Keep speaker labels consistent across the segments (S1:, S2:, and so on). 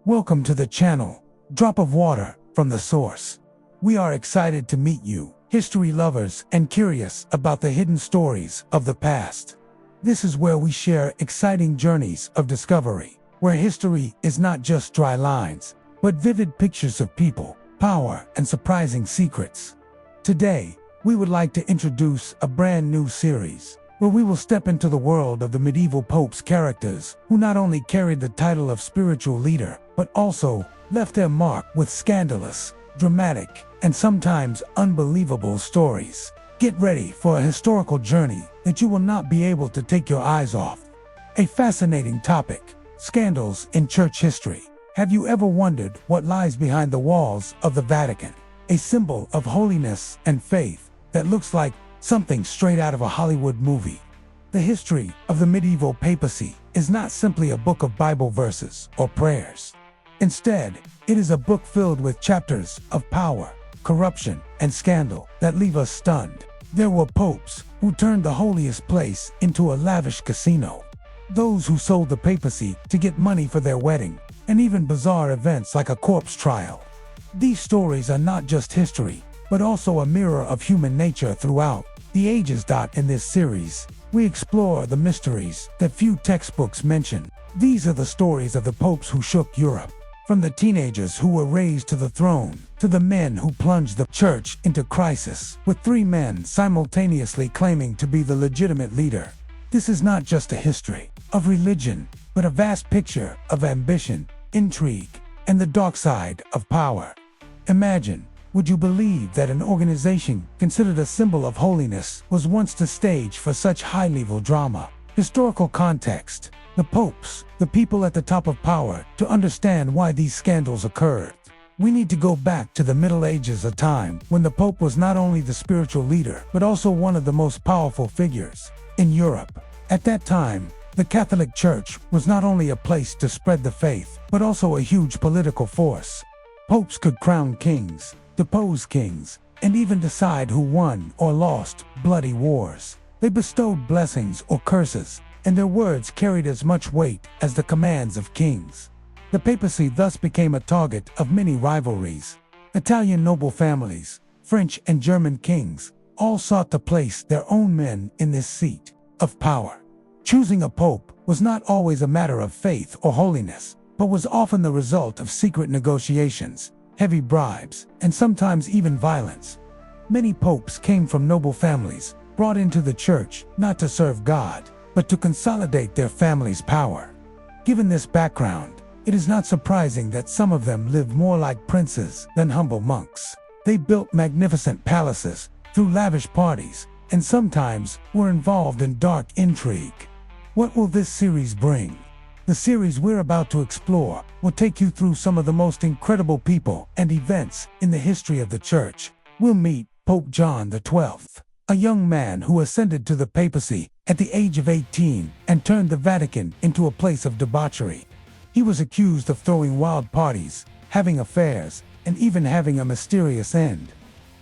S1: Welcome to the channel, Drop of Water from the Source. We are excited to meet you, history lovers and curious about the hidden stories of the past. This is where we share exciting journeys of discovery, where history is not just dry lines, but vivid pictures of people, power, and surprising secrets. Today, we would like to introduce a brand new series, where we will step into the world of the medieval popes' characters, who not only carried the title of spiritual leader, but also left their mark with scandalous, dramatic, and sometimes unbelievable stories. Get ready for a historical journey that you will not be able to take your eyes off. A fascinating topic: scandals in church history. Have you ever wondered what lies behind the walls of the Vatican? A symbol of holiness and faith that looks like something straight out of a Hollywood movie. The history of the medieval papacy is not simply a book of Bible verses or prayers. Instead, it is a book filled with chapters of power, corruption, and scandal that leave us stunned. There were popes who turned the holiest place into a lavish casino, those who sold the papacy to get money for their wedding, and even bizarre events like a corpse trial. These stories are not just history, but also a mirror of human nature throughout the ages. In this series, we explore the mysteries that few textbooks mention. These are the stories of the popes who shook Europe, from the teenagers who were raised to the throne, to the men who plunged the church into crisis, with three men simultaneously claiming to be the legitimate leader. This is not just a history of religion, but a vast picture of ambition, intrigue, and the dark side of power. Imagine, would you believe that an organization considered a symbol of holiness was once the stage for such high-level drama? Historical context: the popes, the people at the top of power. To understand why these scandals occurred, we need to go back to the Middle Ages, a time when the Pope was not only the spiritual leader, but also one of the most powerful figures in Europe. At that time, the Catholic Church was not only a place to spread the faith, but also a huge political force. Popes could crown kings, depose kings, and even decide who won or lost bloody wars. They bestowed blessings or curses, and their words carried as much weight as the commands of kings. The papacy thus became a target of many rivalries. Italian noble families, French and German kings, all sought to place their own men in this seat of power. Choosing a pope was not always a matter of faith or holiness, but was often the result of secret negotiations, heavy bribes, and sometimes even violence. Many popes came from noble families, brought into the church not to serve God, but to consolidate their family's power. Given this background, it is not surprising that some of them lived more like princes than humble monks. They built magnificent palaces, threw lavish parties, and sometimes were involved in dark intrigue. What will this series bring? The series we're about to explore will take you through some of the most incredible people and events in the history of the church. We'll meet Pope John XII, a young man who ascended to the papacy at the age of 18 and turned the Vatican into a place of debauchery. He was accused of throwing wild parties, having affairs, and even having a mysterious end.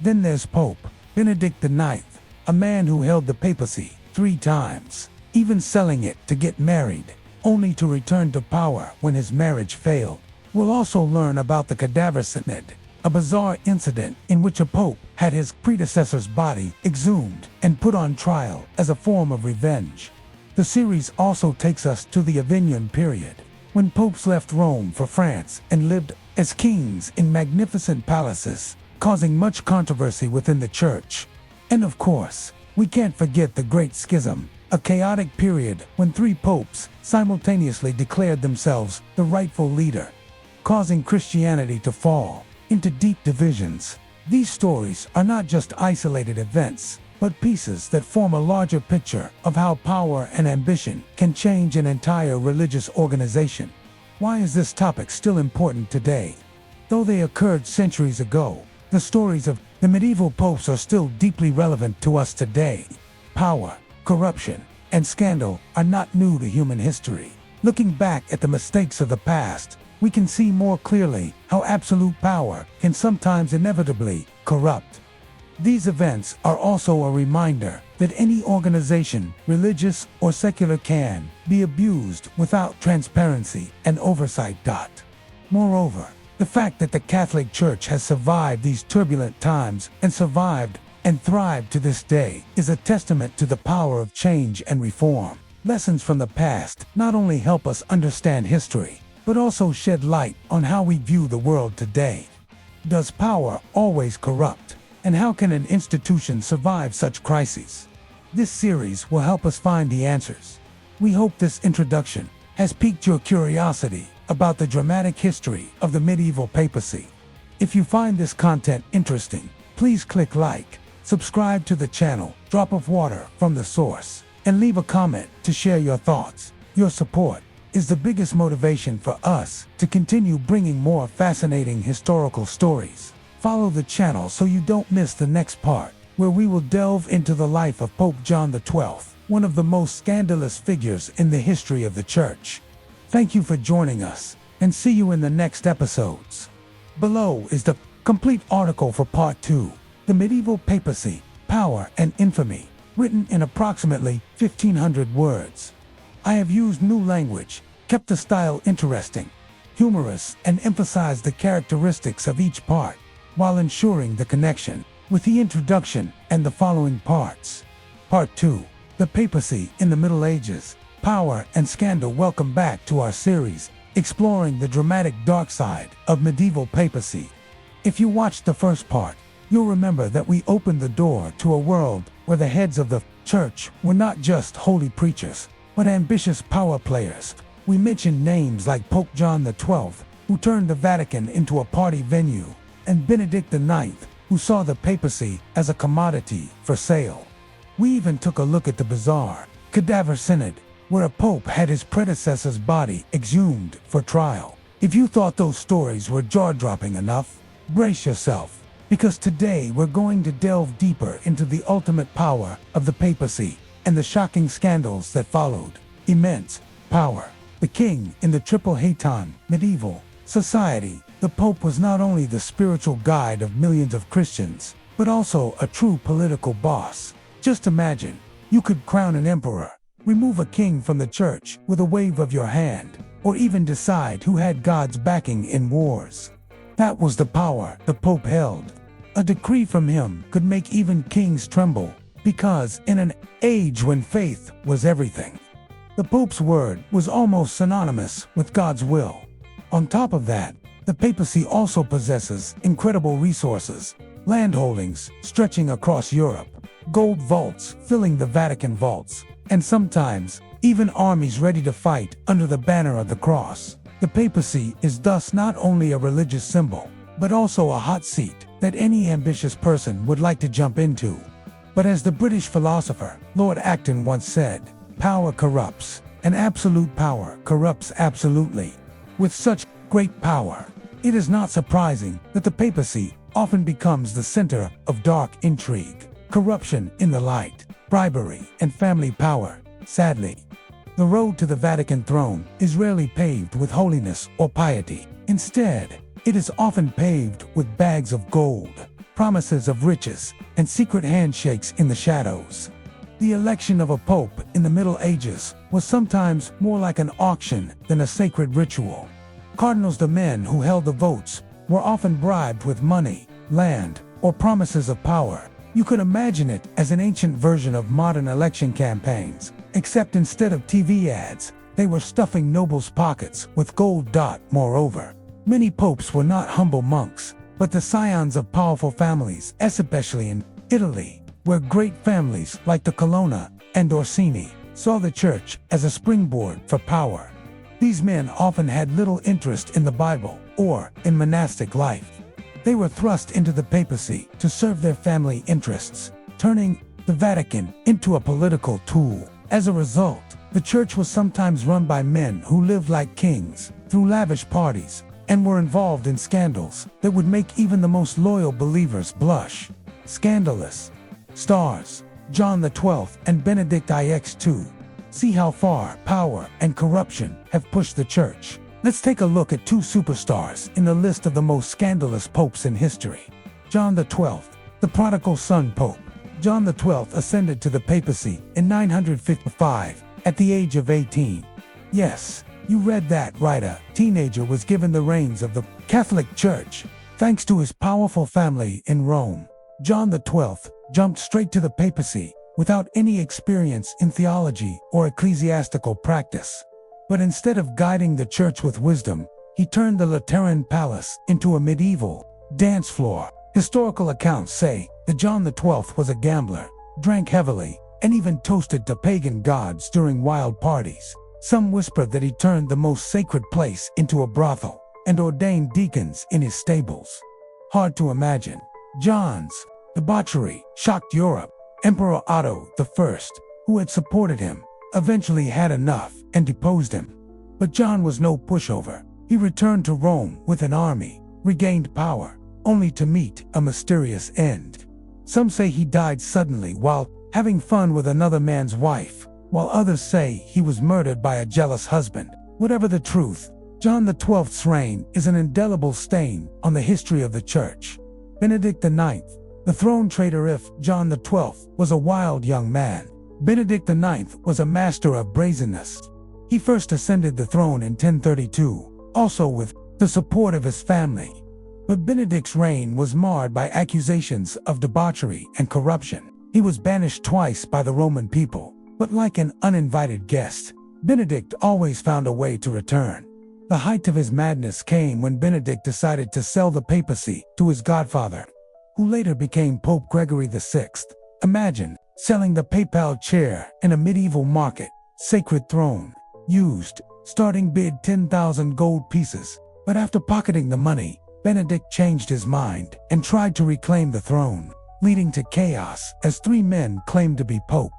S1: Then there's Pope Benedict IX, a man who held the papacy 3 times, even selling it to get married, only to return to power when his marriage failed. We'll also learn about the Cadaver Synod, a bizarre incident in which a pope had his predecessor's body exhumed and put on trial as a form of revenge. The series also takes us to the Avignon period, when popes left Rome for France and lived as kings in magnificent palaces, causing much controversy within the church. And of course, we can't forget the Great Schism, a chaotic period when 3 popes simultaneously declared themselves the rightful leader, causing Christianity to fall into deep divisions. These stories are not just isolated events, but pieces that form a larger picture of how power and ambition can change an entire religious organization. Why is this topic still important today? Though they occurred centuries ago, the stories of the medieval popes are still deeply relevant to us today. Power, corruption, and scandal are not new to human history. Looking back at the mistakes of the past, we can see more clearly how absolute power can sometimes inevitably corrupt. These events are also a reminder that any organization, religious or secular, can be abused without transparency and oversight. Moreover, the fact that the Catholic Church has survived these turbulent times and survived and thrived to this day is a testament to the power of change and reform. Lessons from the past not only help us understand history, but also shed light on how we view the world today. Does power always corrupt? And how can an institution survive such crises? This series will help us find the answers. We hope this introduction has piqued your curiosity about the dramatic history of the medieval papacy. If you find this content interesting, please click like, subscribe to the channel, Drop of Water from the Source, and leave a comment to share your thoughts. Your support is the biggest motivation for us to continue bringing more fascinating historical stories. Follow the channel so you don't miss the next part, where we will delve into the life of Pope John XII, one of the most scandalous figures in the history of the Church. Thank you for joining us, and see you in the next episodes. Below is the complete article for Part 2, The Medieval Papacy, Power and Infamy, written in approximately 1,500 words. I have used new language, kept the style interesting, humorous, and emphasized the characteristics of each part, while ensuring the connection with the introduction and the following parts. Part 2, The Papacy in the Middle Ages, Power and Scandal. Welcome back to our series, exploring the dramatic dark side of medieval papacy. If you watched the first part, you'll remember that we opened the door to a world where the heads of the Church were not just holy preachers, but ambitious power players. We mentioned names like Pope John XII, who turned the Vatican into a party venue, and Benedict IX, who saw the papacy as a commodity for sale. We even took a look at the bizarre Cadaver Synod, where a pope had his predecessor's body exhumed for trial. If you thought those stories were jaw-dropping enough, brace yourself, because today we're going to delve deeper into the ultimate power of the papacy and the shocking scandals that followed. Immense power. The king in the triple Haton medieval society. The Pope was not only the spiritual guide of millions of Christians, but also a true political boss. Just imagine, you could crown an emperor, remove a king from the Church with a wave of your hand, or even decide who had God's backing in wars. That was the power the Pope held. A decree from him could make even kings tremble, because in an age when faith was everything, the Pope's word was almost synonymous with God's will. On top of that, the papacy also possesses incredible resources, landholdings stretching across Europe, gold vaults filling the Vatican vaults, and sometimes even armies ready to fight under the banner of the cross. The papacy is thus not only a religious symbol, but also a hot seat that any ambitious person would like to jump into. But as the British philosopher Lord Acton once said, power corrupts, and absolute power corrupts absolutely. With such great power, it is not surprising that the papacy often becomes the center of dark intrigue, corruption in the light, bribery, and family power. Sadly, the road to the Vatican throne is rarely paved with holiness or piety. Instead, it is often paved with bags of gold, promises of riches, and secret handshakes in the shadows. The election of a pope in the Middle Ages was sometimes more like an auction than a sacred ritual. Cardinals, the men who held the votes, were often bribed with money, land, or promises of power. You could imagine it as an ancient version of modern election campaigns, except instead of TV ads, they were stuffing nobles' pockets with gold. Moreover, many popes were not humble monks, but the scions of powerful families, especially in Italy, where great families like the Colonna and Orsini saw the Church as a springboard for power. These men often had little interest in the Bible or in monastic life. They were thrust into the papacy to serve their family interests, turning the Vatican into a political tool. As a result, the Church was sometimes run by men who lived like kings, threw lavish parties, and were involved in scandals that would make even the most loyal believers blush. Scandalous stars, John XII and Benedict IX. See how far power and corruption have pushed the Church. Let's take a look at two superstars in the list of the most scandalous popes in history. John XII, the prodigal son pope. John XII ascended to the papacy in 955 at the age of 18. Yes, You read that right, a teenager was given the reins of the Catholic Church. Thanks to his powerful family in Rome, John XII jumped straight to the papacy without any experience in theology or ecclesiastical practice. But instead of guiding the church with wisdom, he turned the Lateran palace into a medieval dance floor. Historical accounts say that John XII was a gambler, drank heavily, and even toasted to pagan gods during wild parties. Some whisper that he turned the most sacred place into a brothel and ordained deacons in his stables. Hard to imagine. John's debauchery shocked Europe. Emperor Otto I, who had supported him, eventually had enough and deposed him. But John was no pushover. He returned to Rome with an army, regained power, only to meet a mysterious end. Some say he died suddenly while having fun with another man's wife, while others say he was murdered by a jealous husband. Whatever the truth, John XII's reign is an indelible stain on the history of the Church. Benedict IX, the throne traitor. If John XII was a wild young man, Benedict IX was a master of brazenness. He first ascended the throne in 1032, also with the support of his family. But Benedict's reign was marred by accusations of debauchery and corruption. He was banished twice by the Roman people, but like an uninvited guest, Benedict always found a way to return. The height of his madness came when Benedict decided to sell the papacy to his godfather, who later became Pope Gregory VI. Imagine selling the papal chair in a medieval market. Sacred throne. Used. Starting bid 10,000 gold pieces. But after pocketing the money, Benedict changed his mind and tried to reclaim the throne, leading to chaos as 3 men claimed to be pope.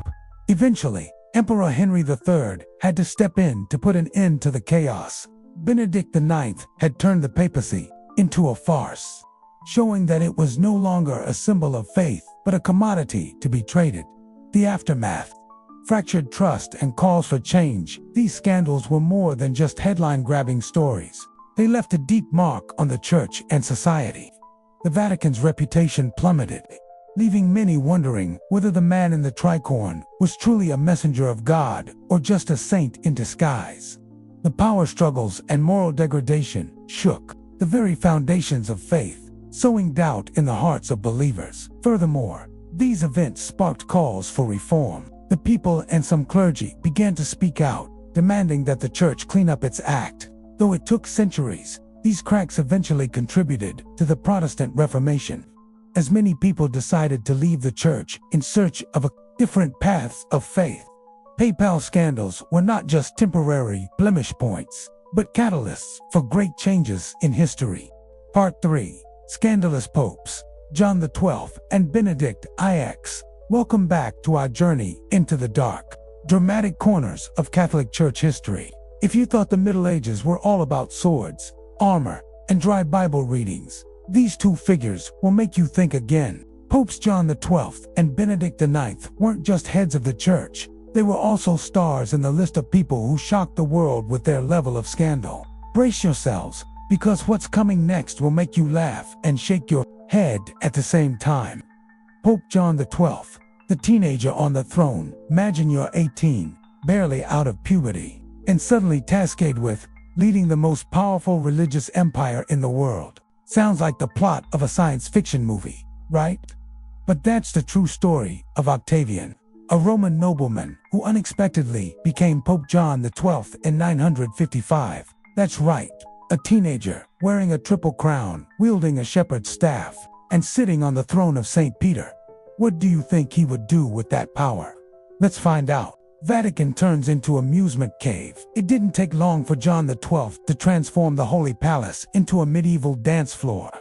S1: Eventually, Emperor Henry III had to step in to put an end to the chaos. Benedict IX had turned the papacy into a farce, showing that it was no longer a symbol of faith, but a commodity to be traded. The aftermath. Fractured trust and calls for change. These scandals were more than just headline-grabbing stories. They left a deep mark on the church and society. The Vatican's reputation plummeted, leaving many wondering whether the man in the tricorn was truly a messenger of God or just a saint in disguise. The power struggles and moral degradation shook the very foundations of faith, sowing doubt in the hearts of believers. Furthermore, these events sparked calls for reform. The people and some clergy began to speak out, demanding that the church clean up its act. Though it took centuries, these cracks eventually contributed to the Protestant Reformation, as many people decided to leave the church in search of different paths of faith. Papal scandals were not just temporary blemish points, but catalysts for great changes in history. Part 3. Scandalous Popes. John XII and Benedict IX. Welcome back to our journey into the dark, dramatic corners of Catholic Church history. If you thought the Middle Ages were all about swords, armor, and dry Bible readings, these 2 figures will make you think again. Popes John XII and Benedict IX weren't just heads of the church. They were also stars in the list of people who shocked the world with their level of scandal. Brace yourselves, because what's coming next will make you laugh and shake your head at the same time. Pope John XII, the teenager on the throne. Imagine you're 18, barely out of puberty, and suddenly tasked with leading the most powerful religious empire in the world. Sounds like the plot of a science fiction movie, right? But that's the true story of Octavian, a Roman nobleman who unexpectedly became Pope John XII in 955. That's right, a teenager wearing a triple crown, wielding a shepherd's staff, and sitting on the throne of St. Peter. What do you think he would do with that power? Let's find out. Vatican turns into amusement cave. It didn't take long for John XII to transform the Holy Palace into a medieval dance floor.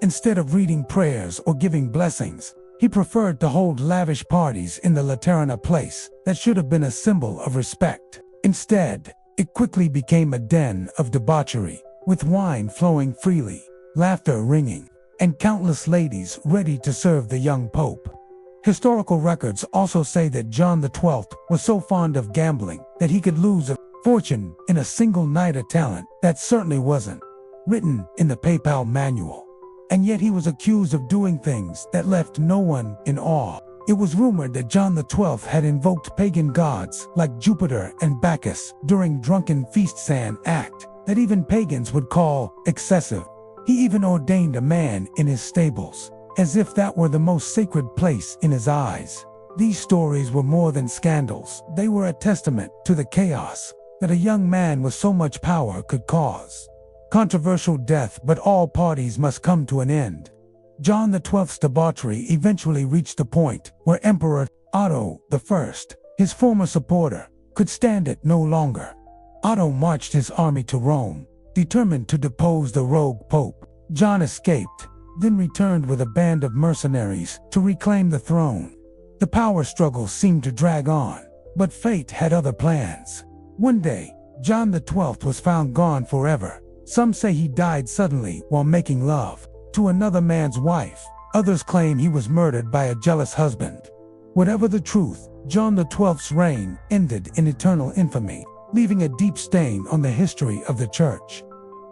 S1: Instead of reading prayers or giving blessings, he preferred to hold lavish parties in the Lateran, a place that should have been a symbol of respect. Instead, it quickly became a den of debauchery, with wine flowing freely, laughter ringing, and countless ladies ready to serve the young pope. Historical records also say that John XII was so fond of gambling that he could lose a fortune in a single night. A talent that certainly wasn't written in the papal manual. And yet he was accused of doing things that left no one in awe. It was rumored that John XII had invoked pagan gods like Jupiter and Bacchus during drunken feasts, an act that even pagans would call excessive. He even ordained a man in his stables, as if that were the most sacred place in his eyes. These stories were more than scandals. They were a testament to the chaos that a young man with so much power could cause. Controversial death, but all parties must come to an end. John XII's debauchery eventually reached the point where Emperor Otto I, his former supporter, could stand it no longer. Otto marched his army to Rome, determined to depose the rogue pope. John escaped, then returned with a band of mercenaries to reclaim the throne. The power struggle seemed to drag on, but fate had other plans. One day, John XII was found gone forever. Some say he died suddenly while making love to another man's wife. Others claim he was murdered by a jealous husband. Whatever the truth, John XII's reign ended in eternal infamy, leaving a deep stain on the history of the Church.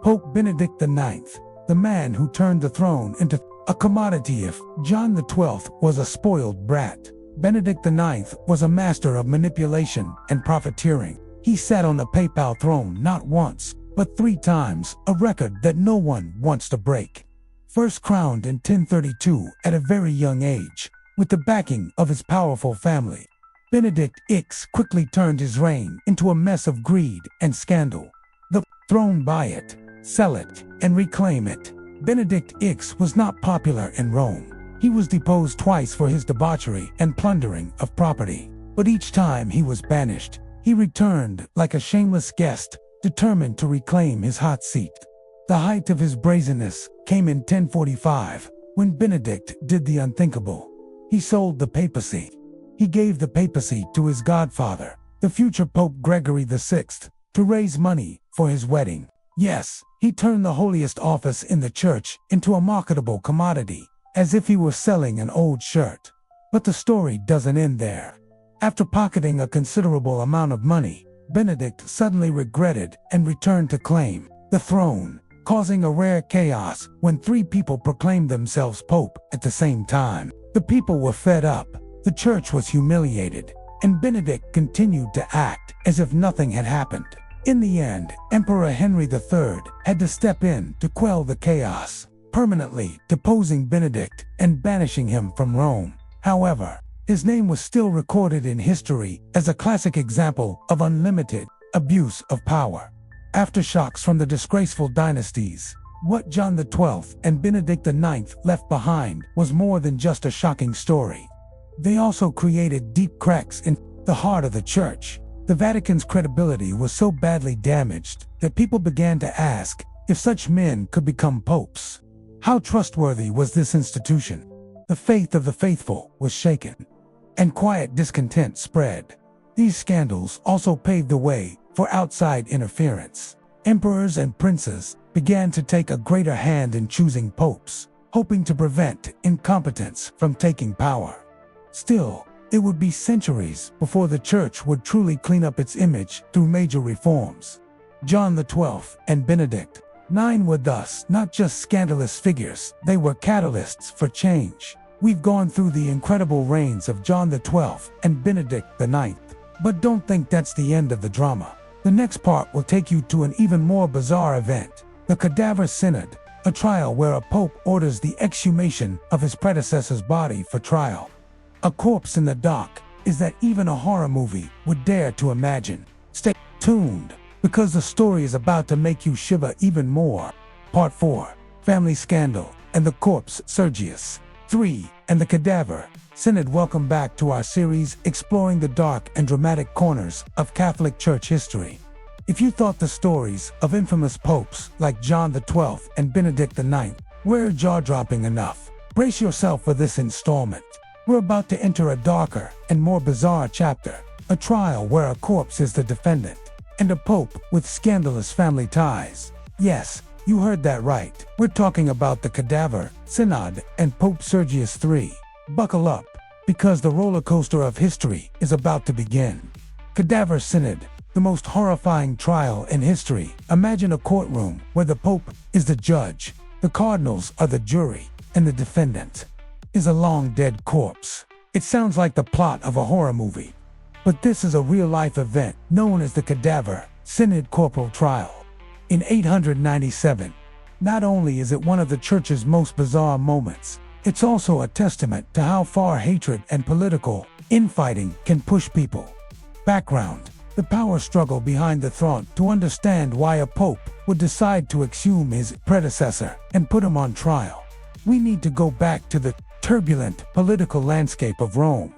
S1: Pope Benedict IX, the man who turned the throne into a commodity. If John XII was a spoiled brat, Benedict IX was a master of manipulation and profiteering. He sat on the papal throne not once, but 3 times, a record that no one wants to break. First crowned in 1032 at a very young age, with the backing of his powerful family, Benedict IX quickly turned his reign into a mess of greed and scandal. The throne, buy it, sell it, and reclaim it. Benedict IX was not popular in Rome. He was deposed twice for his debauchery and plundering of property. But each time he was banished, he returned like a shameless guest, determined to reclaim his hot seat. The height of his brazenness came in 1045, when Benedict did the unthinkable. He sold the papacy. He gave the papacy to his godfather, the future Pope Gregory VI, to raise money for his wedding. Yes, he turned the holiest office in the church into a marketable commodity, as if he were selling an old shirt. But the story doesn't end there. After pocketing a considerable amount of money, Benedict suddenly regretted and returned to claim the throne, causing a rare chaos when 3 people proclaimed themselves pope at the same time. The people were fed up, the church was humiliated, and Benedict continued to act as if nothing had happened. In the end, Emperor Henry III had to step in to quell the chaos, permanently deposing Benedict and banishing him from Rome. However, his name was still recorded in history as a classic example of unlimited abuse of power. Aftershocks from the disgraceful dynasties, what John XII and Benedict IX left behind was more than just a shocking story. They also created deep cracks in the heart of the church. The Vatican's credibility was so badly damaged that people began to ask if such men could become popes. How trustworthy was this institution? The faith of the faithful was shaken, and quiet discontent spread. These scandals also paved the way for outside interference. Emperors and princes began to take a greater hand in choosing popes, hoping to prevent incompetence from taking power. Still, it would be centuries before the church would truly clean up its image through major reforms. John XII and Benedict IX were thus not just scandalous figures, they were catalysts for change. We've gone through the incredible reigns of John XII and Benedict IX, but don't think that's the end of the drama. The next part will take you to an even more bizarre event, the Cadaver Synod, a trial where a pope orders the exhumation of his predecessor's body for trial. A corpse in the dock is that even a horror movie would dare to imagine. Stay tuned, because the story is about to make you shiver even more. Part 4, Family Scandal and the Corpse Sergius. 3, and the Cadaver Synod. Welcome back to our series exploring the dark and dramatic corners of Catholic Church history. If you thought the stories of infamous popes like John XII and Benedict IX were jaw-dropping enough, brace yourself for this installment. We're about to enter a darker and more bizarre chapter, a trial where a corpse is the defendant, and a pope with scandalous family ties. Yes, you heard that right. We're talking about the Cadaver Synod and Pope Sergius III. Buckle up, because the roller coaster of history is about to begin. Cadaver Synod, the most horrifying trial in history. Imagine a courtroom where the Pope is the judge, the cardinals are the jury, and the defendant is a long-dead corpse. It sounds like the plot of a horror movie. But this is a real-life event known as the Cadaver Synod corporal trial. In 897, not only is it one of the Church's most bizarre moments, it's also a testament to how far hatred and political infighting can push people. Background: the power struggle behind the throne. To understand why a pope would decide to exhume his predecessor and put him on trial, we need to go back to the turbulent political landscape of Rome.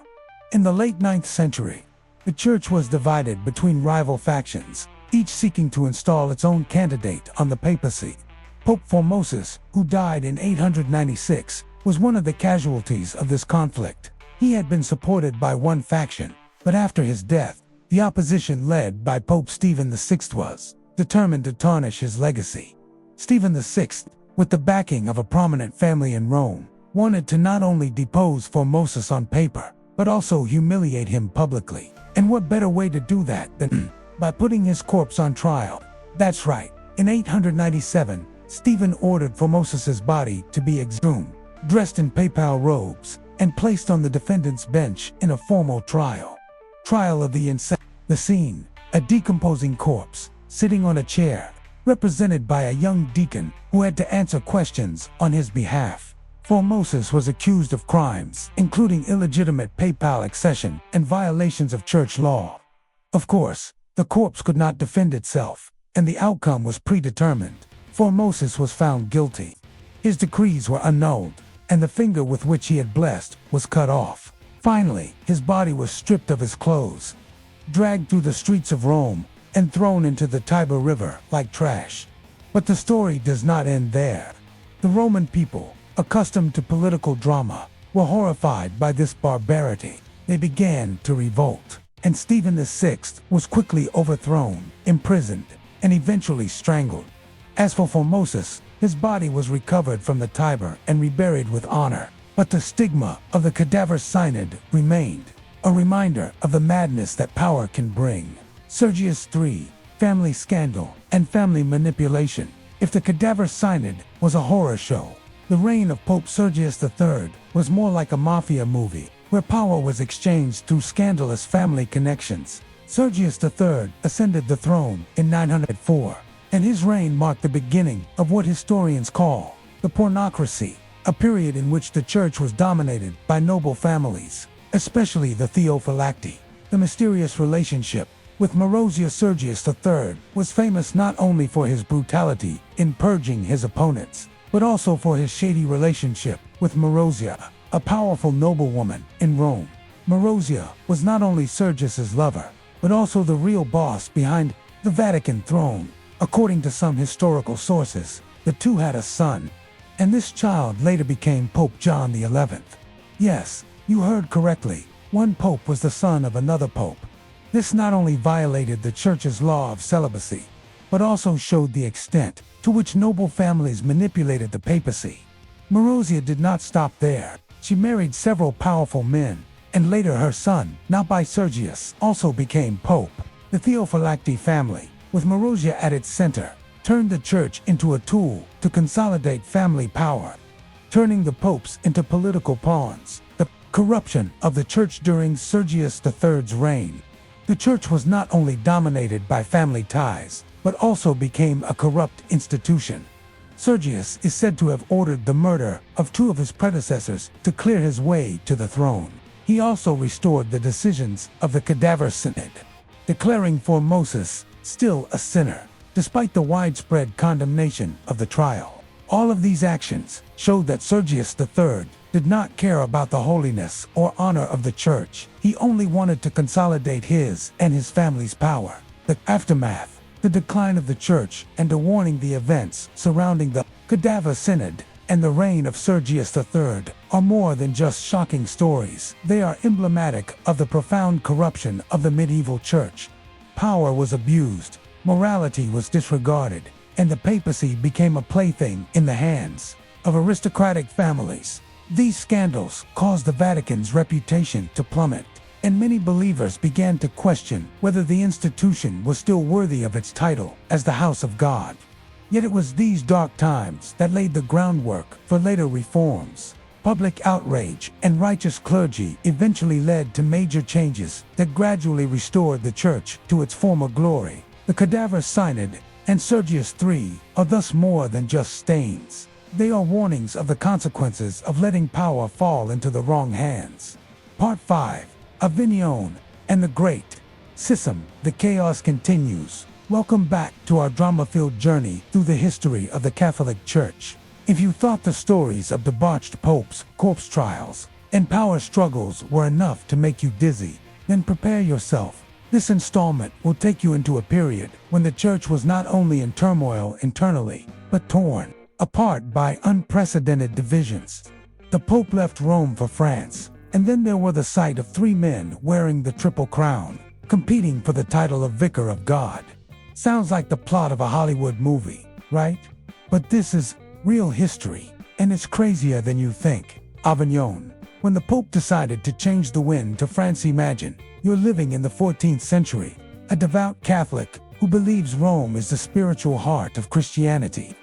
S1: In the late 9th century, the Church was divided between rival factions, each seeking to install its own candidate on the papacy. Pope Formosus, who died in 896, was one of the casualties of this conflict. He had been supported by one faction, but after his death, the opposition led by Pope Stephen VI was determined to tarnish his legacy. Stephen VI, with the backing of a prominent family in Rome, wanted to not only depose Formosus on paper, but also humiliate him publicly. And what better way to do that than by putting his corpse on trial? That's right. In 897, Stephen ordered Formosus's body to be exhumed, dressed in papal robes, and placed on the defendant's bench in a formal trial. Trial of the insane. The scene: a decomposing corpse, sitting on a chair, represented by a young deacon who had to answer questions on his behalf. Formosus was accused of crimes, including illegitimate papal accession and violations of church law. Of course, the corpse could not defend itself, and the outcome was predetermined. Formosus was found guilty. His decrees were annulled, and the finger with which he had blessed was cut off. Finally, his body was stripped of his clothes, dragged through the streets of Rome, and thrown into the Tiber River like trash. But the story does not end there. The Roman people, accustomed to political drama, were horrified by this barbarity. They began to revolt, and Stephen VI was quickly overthrown, imprisoned, and eventually strangled. As for Formosus, his body was recovered from the Tiber and reburied with honor, but the stigma of the Cadaver Synod remained, a reminder of the madness that power can bring. Sergius III, family scandal, and family manipulation. If the Cadaver Synod was a horror show, the reign of Pope Sergius III was more like a mafia movie, where power was exchanged through scandalous family connections. Sergius III ascended the throne in 904, and his reign marked the beginning of what historians call the pornocracy, a period in which the church was dominated by noble families, especially the Theophylacti. The mysterious relationship with Marozia. Sergius III was famous not only for his brutality in purging his opponents, but also for his shady relationship with Marozia, a powerful noblewoman in Rome. Marozia was not only Sergius's lover, but also the real boss behind the Vatican throne. According to some historical sources, the two had a son, and this child later became Pope John XI. Yes, you heard correctly. One pope was the son of another pope. This not only violated the Church's law of celibacy, but also showed the extent to which noble families manipulated the papacy. Marozia did not stop there. She married several powerful men, and later her son, now by Sergius, also became pope. The Theophylacti family, with Marozia at its center, turned the church into a tool to consolidate family power, turning the popes into political pawns. The corruption of the church during Sergius III's reign. The church was not only dominated by family ties, but also became a corrupt institution. Sergius is said to have ordered the murder of two of his predecessors to clear his way to the throne. He also restored the decisions of the Cadaver Synod, declaring Formosus still a sinner, despite the widespread condemnation of the trial. All of these actions showed that Sergius III did not care about the holiness or honor of the church. He only wanted to consolidate his and his family's power. The aftermath, the decline of the church, and a warning: the events surrounding the Cadaver Synod and the reign of Sergius III are more than just shocking stories. They are emblematic of the profound corruption of the medieval church. Power was abused, morality was disregarded, and the papacy became a plaything in the hands of aristocratic families. These scandals caused the Vatican's reputation to plummet, and many believers began to question whether the institution was still worthy of its title as the House of God. Yet it was these dark times that laid the groundwork for later reforms. Public outrage and righteous clergy eventually led to major changes that gradually restored the church to its former glory. The Cadaver Synod and Sergius III are thus more than just stains. They are warnings of the consequences of letting power fall into the wrong hands. Part 5. Avignon and the Great Schism. The chaos continues. Welcome back to our drama-filled journey through the history of the Catholic Church. If you thought the stories of debauched popes, corpse trials, and power struggles were enough to make you dizzy, then prepare yourself. This installment will take you into a period when the church was not only in turmoil internally, but torn apart by unprecedented divisions. The Pope left Rome for France, and then there were the sight of three men wearing the triple crown, competing for the title of Vicar of God. Sounds like the plot of a Hollywood movie, right? But this is real history, and it's crazier than you think. Avignon. When the Pope decided to change the wind to France, imagine you're living in the 14th century, a devout Catholic who believes Rome is the spiritual heart of Christianity.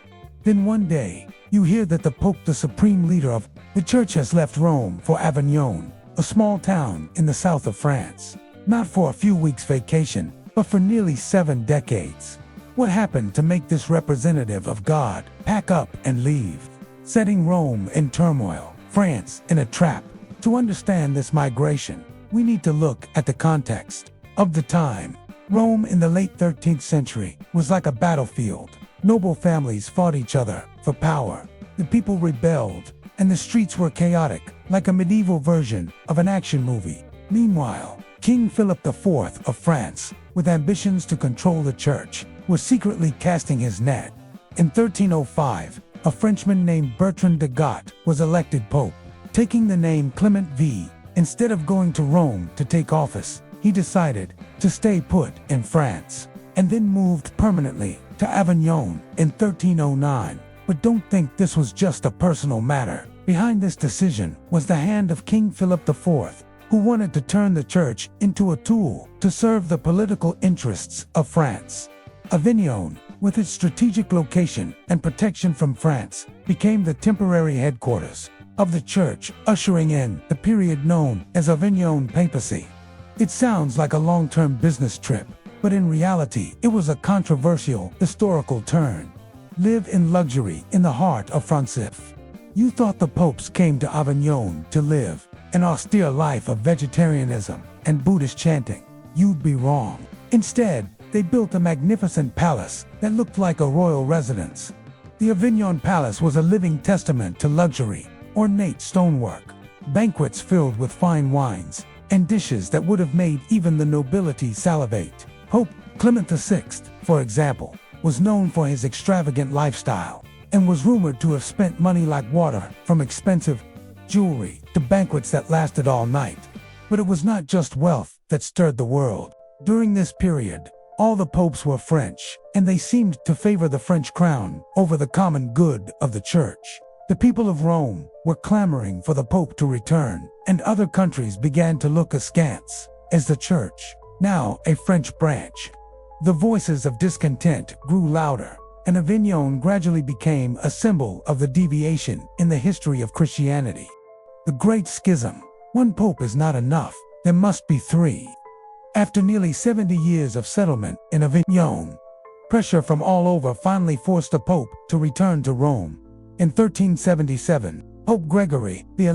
S1: Then one day, you hear that the Pope, the supreme leader of the church, has left Rome for Avignon, a small town in the south of France. Not for a few weeks vacation, but for nearly 7 decades. What happened to make this representative of God pack up and leave, setting Rome in turmoil, France in a trap? To understand this migration, we need to look at the context of the time. Rome in the late 13th century was like a battlefield. Noble families fought each other for power. The people rebelled, and the streets were chaotic, like a medieval version of an action movie. Meanwhile, King Philip IV of France, with ambitions to control the church, was secretly casting his net. In 1305, a Frenchman named Bertrand de Got was elected pope. Taking the name Clement V, instead of going to Rome to take office, he decided to stay put in France, and then moved permanently to Avignon in 1309. But don't think this was just a personal matter. Behind this decision was the hand of King Philip IV, who wanted to turn the church into a tool to serve the political interests of France. Avignon, with its strategic location and protection from France, became the temporary headquarters of the church, ushering in the period known as Avignon Papacy. It sounds like a long-term business trip, but in reality, it was a controversial historical turn. Live in luxury in the heart of France. If you thought the popes came to Avignon to live an austere life of vegetarianism and Buddhist chanting, you'd be wrong. Instead, they built a magnificent palace that looked like a royal residence. The Avignon Palace was a living testament to luxury, ornate stonework, banquets filled with fine wines, and dishes that would have made even the nobility salivate. Pope Clement VI, for example, was known for his extravagant lifestyle, and was rumored to have spent money like water, from expensive jewelry to banquets that lasted all night. But it was not just wealth that stirred the world. During this period, all the popes were French, and they seemed to favor the French crown over the common good of the church. The people of Rome were clamoring for the Pope to return, and other countries began to look askance as the church, now a French branch. The voices of discontent grew louder, and Avignon gradually became a symbol of the deviation in the history of Christianity. The Great Schism. One pope is not enough, there must be 3. After nearly 70 years of settlement in Avignon, pressure from all over finally forced the Pope to return to Rome. In 1377, Pope Gregory XI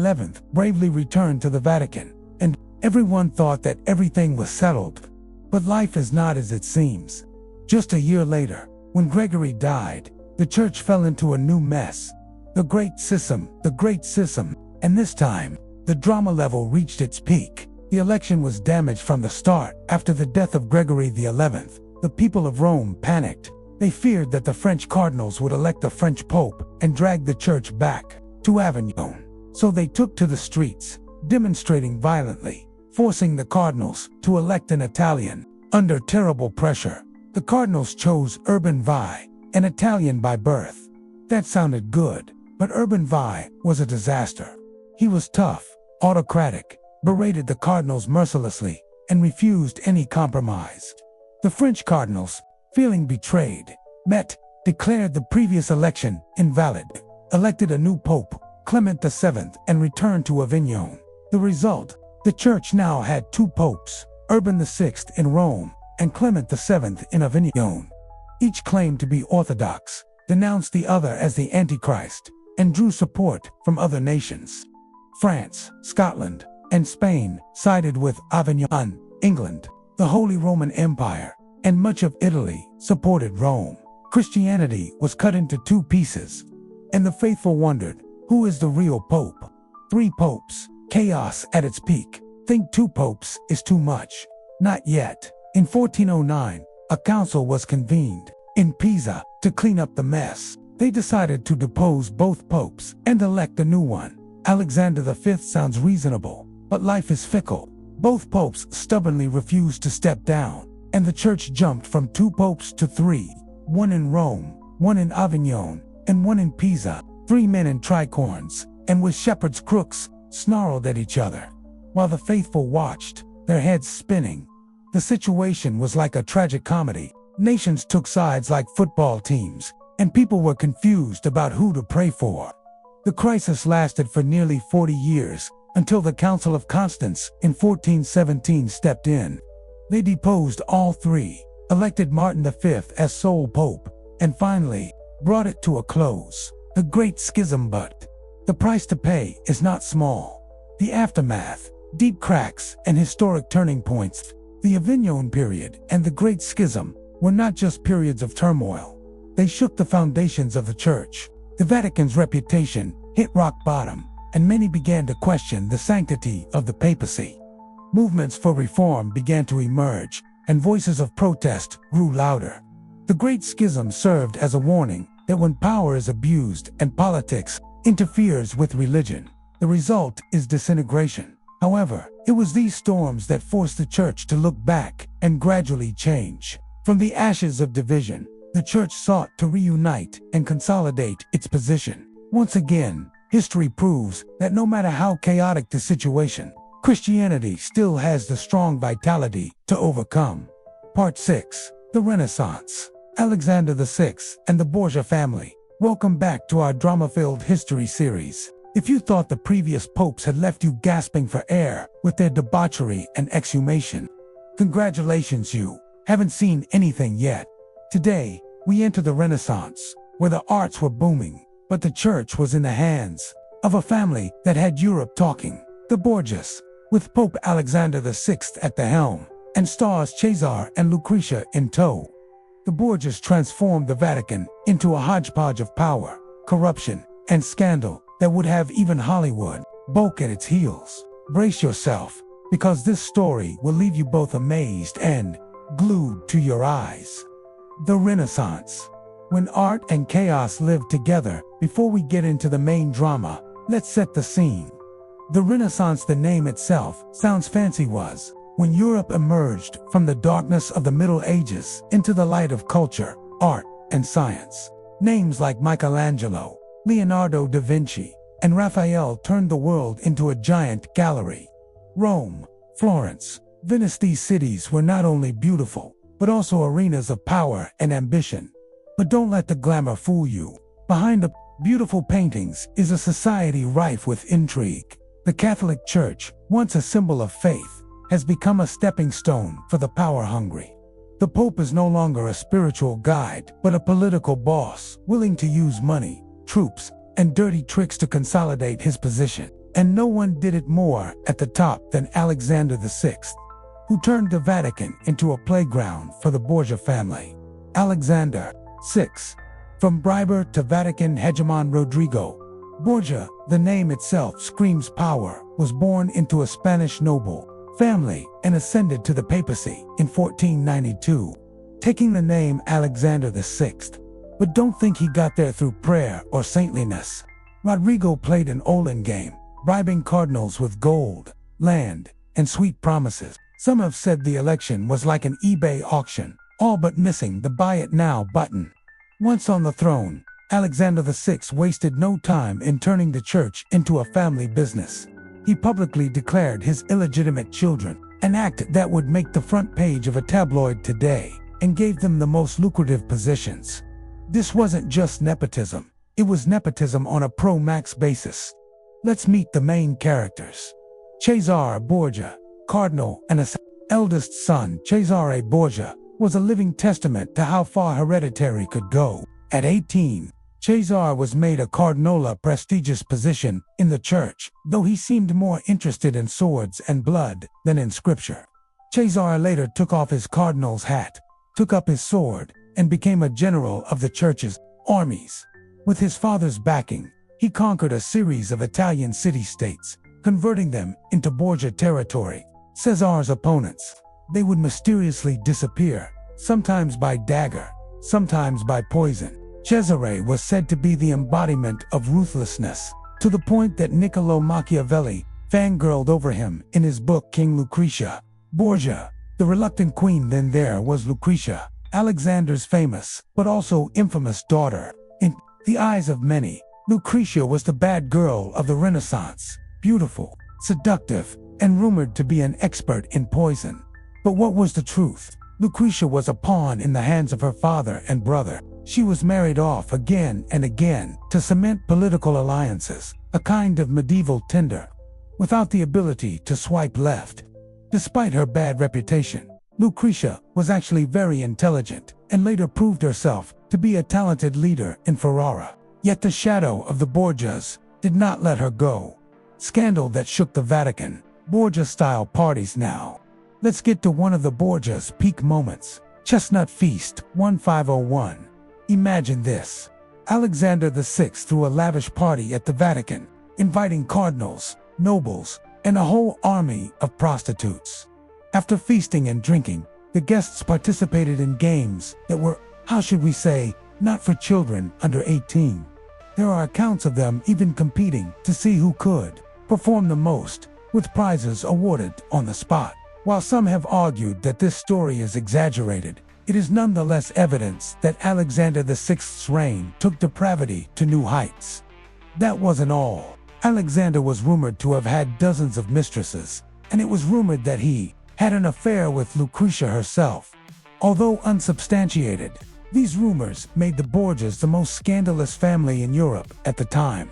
S1: bravely returned to the Vatican, and everyone thought that everything was settled. But life is not as it seems. Just a year later, when Gregory died, the church fell into a new mess. The Great Schism, and this time, the drama level reached its peak. The election was damaged from the start. After the death of Gregory XI, the people of Rome panicked. They feared that the French cardinals would elect a French pope and drag the church back to Avignon. So they took to the streets, demonstrating violently, forcing the cardinals to elect an Italian. Under terrible pressure, the cardinals chose Urban VI, an Italian by birth. That sounded good, but Urban VI was a disaster. He was tough, autocratic, berated the cardinals mercilessly, and refused any compromise. The French cardinals, feeling betrayed, declared the previous election invalid, elected a new pope, Clement VII, and returned to Avignon. The result: the church now had two popes, Urban VI in Rome and Clement VII in Avignon. Each claimed to be orthodox, denounced the other as the Antichrist, and drew support from other nations. France, Scotland, and Spain sided with Avignon. England, the Holy Roman Empire, and much of Italy supported Rome. Christianity was cut into two pieces, and the faithful wondered, who is the real pope? 3 popes, chaos at its peak. Think 2 popes is too much. Not yet. In 1409, a council was convened in Pisa to clean up the mess. They decided to depose both popes and elect a new one. Alexander V sounds reasonable, but life is fickle. Both popes stubbornly refused to step down, and the church jumped from 2 popes to 3, one in Rome, one in Avignon, and one in Pisa. 3 men in tricorns, and with shepherd's crooks, snarled at each other, while the faithful watched, their heads spinning. The situation was like a tragic comedy. Nations took sides like football teams, and people were confused about who to pray for. The crisis lasted for nearly 40 years, until the Council of Constance in 1417 stepped in. They deposed all 3, elected Martin V as sole pope, and finally brought it to a close. The Great Schism. But the price to pay is not small. The aftermath, deep cracks and historic turning points. The Avignon period and the Great Schism were not just periods of turmoil. They shook the foundations of the church. The Vatican's reputation hit rock bottom, and many began to question the sanctity of the papacy. Movements for reform began to emerge, and voices of protest grew louder. The Great Schism served as a warning that when power is abused and politics interferes with religion, the result is disintegration. However, it was these storms that forced the church to look back and gradually change. From the ashes of division, the church sought to reunite and consolidate its position. Once again, history proves that no matter how chaotic the situation, Christianity still has the strong vitality to overcome. Part 6. The Renaissance. Alexander VI and the Borgia family. Welcome back to our drama-filled history series. If you thought the previous popes had left you gasping for air with their debauchery and exhumation, congratulations, you haven't seen anything yet. Today, we enter the Renaissance, where the arts were booming, but the church was in the hands of a family that had Europe talking. The Borgias, with Pope Alexander VI at the helm, and stars Cesare and Lucretia in tow. The Borgias transformed the Vatican into a hodgepodge of power, corruption, and scandal that would have even Hollywood balk at its heels. Brace yourself, because this story will leave you both amazed and glued to your eyes. The Renaissance. When art and chaos lived together. Before we get into the main drama, let's set the scene. The Renaissance, the name itself sounds fancy, was when Europe emerged from the darkness of the Middle Ages into the light of culture, art, and science. Names like Michelangelo, Leonardo da Vinci, and Raphael turned the world into a giant gallery. Rome, Florence, Venice, these cities were not only beautiful, but also arenas of power and ambition. But don't let the glamour fool you. Behind the beautiful paintings is a society rife with intrigue. The Catholic Church, once a symbol of faith, has become a stepping stone for the power-hungry. The Pope is no longer a spiritual guide, but a political boss, willing to use money, troops, and dirty tricks to consolidate his position. And no one did it more at the top than Alexander VI, who turned the Vatican into a playground for the Borgia family. Alexander VI. From briber to Vatican hegemon. Rodrigo Borgia, the name itself screams power, was born into a Spanish noble family and ascended to the papacy in 1492, taking the name Alexander VI. But don't think he got there through prayer or saintliness. Rodrigo played an Olin game, bribing cardinals with gold, land, and sweet promises. Some have said the election was like an eBay auction, all but missing the buy it now button. Once on the throne, Alexander VI wasted no time in turning the church into a family business. He publicly declared his illegitimate children, an act that would make the front page of a tabloid today, and gave them the most lucrative positions. This wasn't just nepotism. It was nepotism on a pro-max basis. Let's meet the main characters. Cesare Borgia, Cardinal and eldest son. Cesare Borgia was a living testament to how far hereditary could go. At 18, Cesare was made a cardinal, a prestigious position in the church, though he seemed more interested in swords and blood than in scripture. Cesare later took off his cardinal's hat, took up his sword, and became a general of the church's armies. With his father's backing, he conquered a series of Italian city-states, converting them into Borgia territory. Cesare's opponents, they would mysteriously disappear, sometimes by dagger, sometimes by poison. Cesare was said to be the embodiment of ruthlessness, to the point that Niccolò Machiavelli fangirled over him in his book King Lucretia. Borgia, the reluctant queen then there was Lucretia, Alexander's famous, but also infamous daughter. In the eyes of many, Lucretia was the bad girl of the Renaissance, beautiful, seductive, and rumored to be an expert in poison. But what was the truth? Lucretia was a pawn in the hands of her father and brother. She was married off again and again to cement political alliances, a kind of medieval Tinder, without the ability to swipe left. Despite her bad reputation, Lucretia was actually very intelligent and later proved herself to be a talented leader in Ferrara. Yet the shadow of the Borgias did not let her go. Scandal that shook the Vatican. Borgia-style parties now. Let's get to one of the Borgias' peak moments. Chestnut Feast, 1501. Imagine this. Alexander VI threw a lavish party at the Vatican, inviting cardinals, nobles, and a whole army of prostitutes. After feasting and drinking, the guests participated in games that were, how should we say, not for children under 18. There are accounts of them even competing to see who could perform the most, with prizes awarded on the spot. While some have argued that this story is exaggerated, it is nonetheless evidence that Alexander VI's reign took depravity to new heights. That wasn't all. Alexander was rumored to have had dozens of mistresses, and it was rumored that he had an affair with Lucretia herself. Although unsubstantiated, these rumors made the Borgias the most scandalous family in Europe at the time.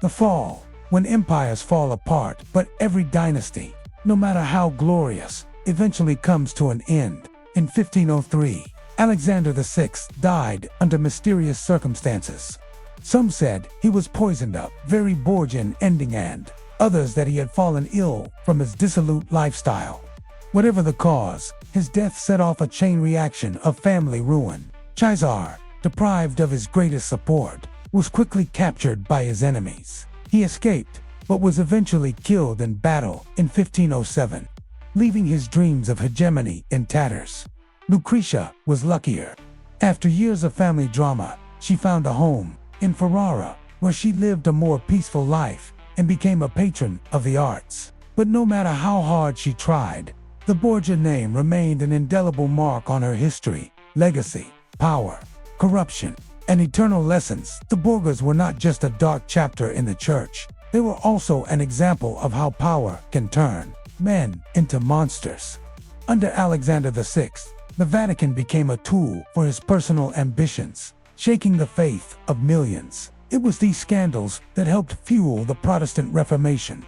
S1: The fall, when empires fall apart, but every dynasty, no matter how glorious, eventually comes to an end. In 1503, Alexander VI died under mysterious circumstances. Some said he was poisoned up, very Borgian ending, and others that he had fallen ill from his dissolute lifestyle. Whatever the cause, his death set off a chain reaction of family ruin. Cesare, deprived of his greatest support, was quickly captured by his enemies. He escaped, but was eventually killed in battle in 1507, leaving his dreams of hegemony in tatters. Lucretia was luckier. After years of family drama, she found a home in Ferrara, where she lived a more peaceful life and became a patron of the arts. But no matter how hard she tried, the Borgia name remained an indelible mark on her history, legacy, power, corruption, and eternal lessons. The Borgias were not just a dark chapter in the church. They were also an example of how power can turn men into monsters. Under Alexander VI, the Vatican became a tool for his personal ambitions, shaking the faith of millions. It was these scandals that helped fuel the Protestant Reformation.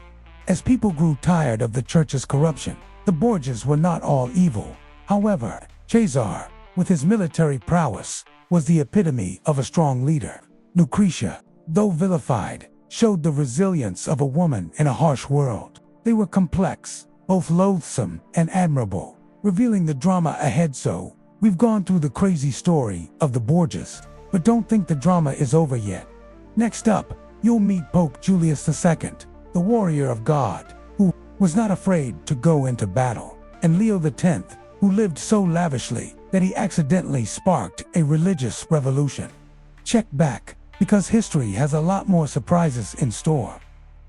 S1: As people grew tired of the church's corruption, the Borgias were not all evil. However, Cesare, with his military prowess, was the epitome of a strong leader. Lucretia, though vilified, showed the resilience of a woman in a harsh world. They were complex, both loathsome and admirable, revealing the drama ahead. So, we've gone through the crazy story of the Borgias, but don't think the drama is over yet. Next up, you'll meet Pope Julius II, the warrior of God, who was not afraid to go into battle, and Leo X, who lived so lavishly that he accidentally sparked a religious revolution. Check back, because history has a lot more surprises in store.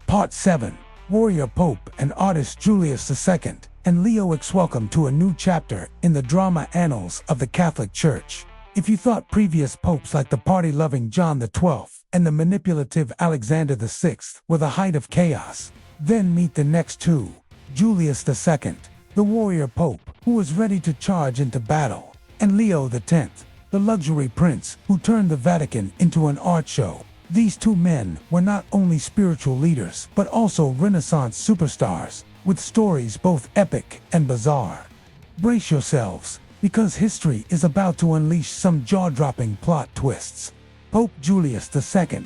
S1: Part 7. Warrior Pope and Artist Julius II and Leo X. Welcome to a new chapter in the drama annals of the Catholic Church. If you thought previous popes like the party-loving John XII and the manipulative Alexander VI were the height of chaos, then meet the next two. Julius II, the warrior pope who was ready to charge into battle, and Leo X, the luxury prince who turned the Vatican into an art show. These two men were not only spiritual leaders, but also Renaissance superstars, with stories both epic and bizarre. Brace yourselves, because history is about to unleash some jaw-dropping plot twists. Pope Julius II.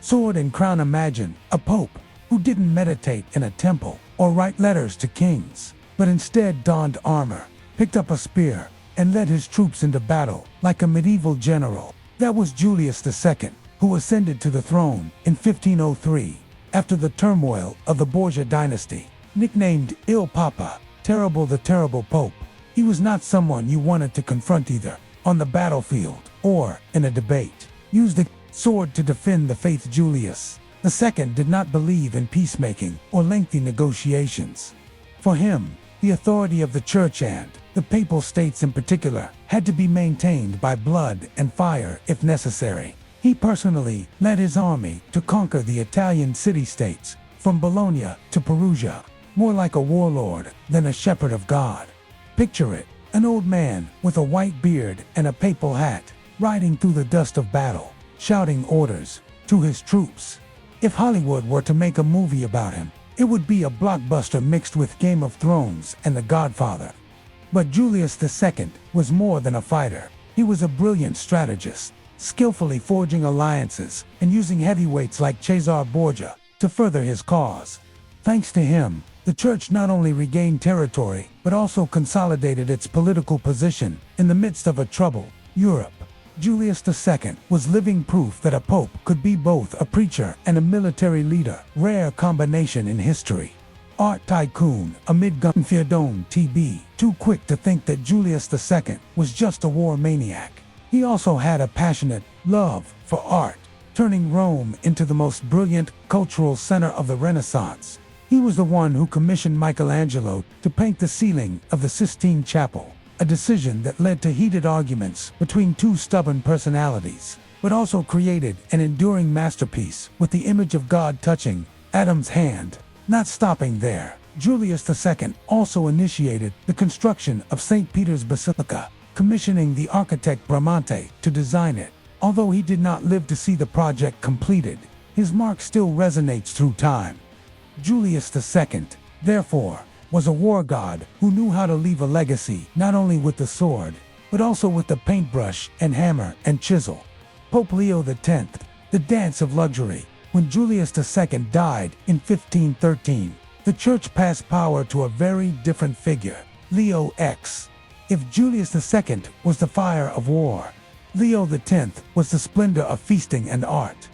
S1: Sword and crown. Imagine a pope who didn't meditate in a temple or write letters to kings, but instead donned armor, picked up a spear, and led his troops into battle like a medieval general. That was Julius II, who ascended to the throne in 1503 after the turmoil of the Borgia dynasty. Nicknamed Il Papa, the Terrible Pope, he was not someone you wanted to confront either on the battlefield or in a debate. Used the sword to defend the faith. Julius II did not believe in peacemaking or lengthy negotiations. For him, the authority of the Church and the Papal States in particular had to be maintained by blood and fire if necessary. He personally led his army to conquer the Italian city-states from Bologna to Perugia, more like a warlord than a shepherd of God. Picture it, an old man with a white beard and a papal hat, riding through the dust of battle, shouting orders to his troops. If Hollywood were to make a movie about him, it would be a blockbuster mixed with Game of Thrones and The Godfather. But Julius II was more than a fighter. He was a brilliant strategist, skillfully forging alliances and using heavyweights like Cesare Borgia to further his cause. Thanks to him, the Church not only regained territory, but also consolidated its political position in the midst of a troubled Europe. Julius II was living proof that a pope could be both a preacher and a military leader, rare combination in history. Art tycoon amid Gunfiadone TB, too quick to think that Julius II was just a war maniac. He also had a passionate love for art, turning Rome into the most brilliant cultural center of the Renaissance. He was the one who commissioned Michelangelo to paint the ceiling of the Sistine Chapel, a decision that led to heated arguments between two stubborn personalities, but also created an enduring masterpiece with the image of God touching Adam's hand. Not stopping there, Julius II also initiated the construction of St. Peter's Basilica, commissioning the architect Bramante to design it. Although he did not live to see the project completed, his mark still resonates through time. Julius II, therefore, was a war god who knew how to leave a legacy not only with the sword, but also with the paintbrush and hammer and chisel. Pope Leo X, the dance of luxury. When Julius II died in 1513, the Church passed power to a very different figure, Leo X. If Julius II was the fire of war, Leo X was the splendor of feasting and art.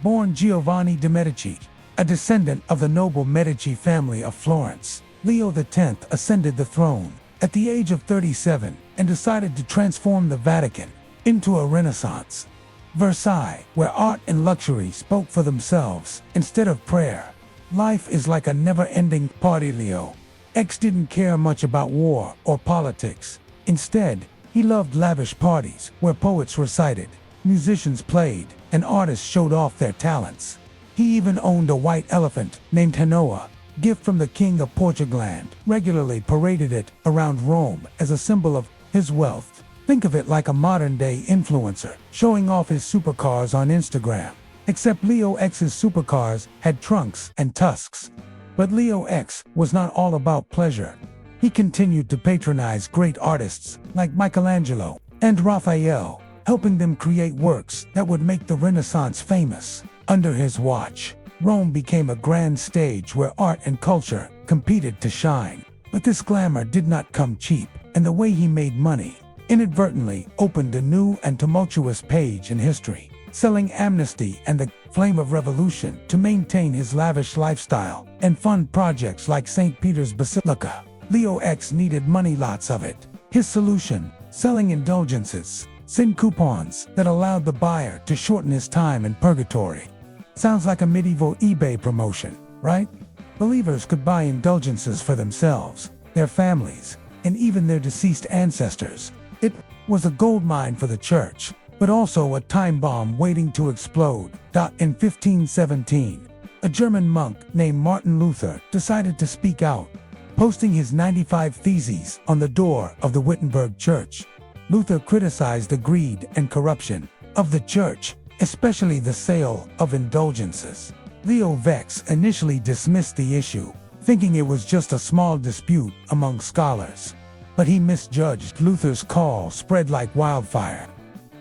S1: Born Giovanni de' Medici, a descendant of the noble Medici family of Florence, Leo X ascended the throne at the age of 37 and decided to transform the Vatican into a Renaissance. Versailles, where art and luxury spoke for themselves instead of prayer. Life is like a never-ending party. Leo X didn't care much about war or politics. Instead, he loved lavish parties where poets recited, musicians played, and artists showed off their talents. He even owned a white elephant named Hanoa, gift from the King of Portugal, and regularly paraded it around Rome as a symbol of his wealth. Think of it like a modern-day influencer showing off his supercars on Instagram. Except Leo X's supercars had trunks and tusks. But Leo X was not all about pleasure. He continued to patronize great artists like Michelangelo and Raphael, helping them create works that would make the Renaissance famous. Under his watch, Rome became a grand stage where art and culture competed to shine. But this glamour did not come cheap, and the way he made money inadvertently opened a new and tumultuous page in history, selling amnesty and the flame of revolution to maintain his lavish lifestyle and fund projects like St. Peter's Basilica. Leo X needed money, lots of it. His solution: selling indulgences, sin coupons that allowed the buyer to shorten his time in purgatory. Sounds like a medieval eBay promotion, right? Believers could buy indulgences for themselves, their families, and even their deceased ancestors. It was a goldmine for the Church, but also a time bomb waiting to explode. In 1517, a German monk named Martin Luther decided to speak out, posting his 95 Theses on the door of the Wittenberg Church. Luther criticized the greed and corruption of the Church especially the sale of indulgences. Leo Vex initially dismissed the issue, thinking it was just a small dispute among scholars. But he misjudged Luther's call spread like wildfire,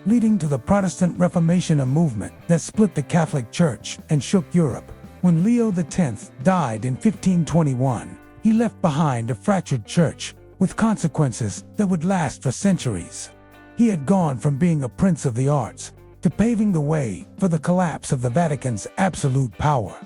S1: leading to the Protestant Reformation, a movement that split the Catholic Church and shook Europe. When Leo X died in 1521, he left behind a fractured church with consequences that would last for centuries. He had gone from being a prince of the arts to paving the way for the collapse of the Vatican's absolute power.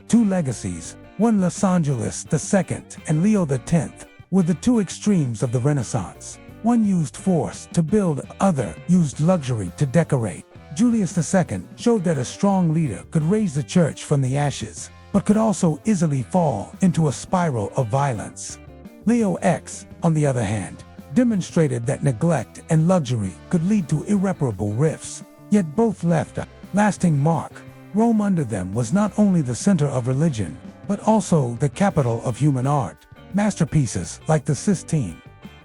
S1: Two legacies, one Los Angeles II and Leo X, were the two extremes of the Renaissance. One used force to build, other used luxury to decorate. Julius II showed that a strong leader could raise the church from the ashes, but could also easily fall into a spiral of violence. Leo X, on the other hand, demonstrated that neglect and luxury could lead to irreparable rifts, yet both left a lasting mark. Rome under them was not only the center of religion, but also the capital of human art. Masterpieces like the Sistine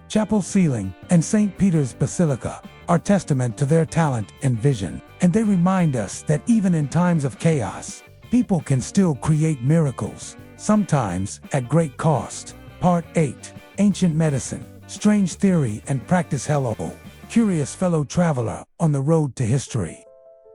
S1: Chapel ceiling and St. Peter's Basilica are testament to their talent and vision, and they remind us that even in times of chaos, people can still create miracles, sometimes at great cost. Part 8. Ancient Medicine, Strange Theory and Practice. Hello, curious fellow traveler on the road to history.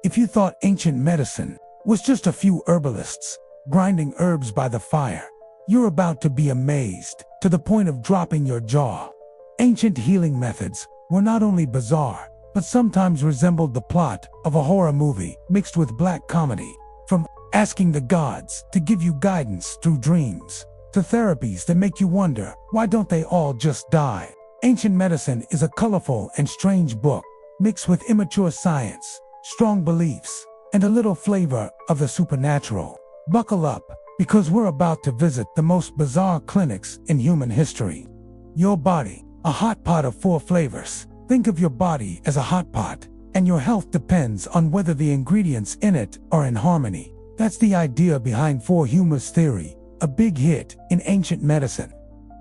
S1: If you thought ancient medicine was just a few herbalists grinding herbs by the fire, you're about to be amazed to the point of dropping your jaw. Ancient healing methods were not only bizarre, but sometimes resembled the plot of a horror movie mixed with black comedy. From asking the gods to give you guidance through dreams, to therapies that make you wonder, why don't they all just die? Ancient Medicine is a colorful and strange book, mixed with immature science, strong beliefs, and a little flavor of the supernatural. Buckle up, because we're about to visit the most bizarre clinics in human history. Your body, a hot pot of 4 flavors. Think of your body as a hot pot, and your health depends on whether the ingredients in it are in harmony. That's the idea behind 4 Humors theory, a big hit in ancient medicine.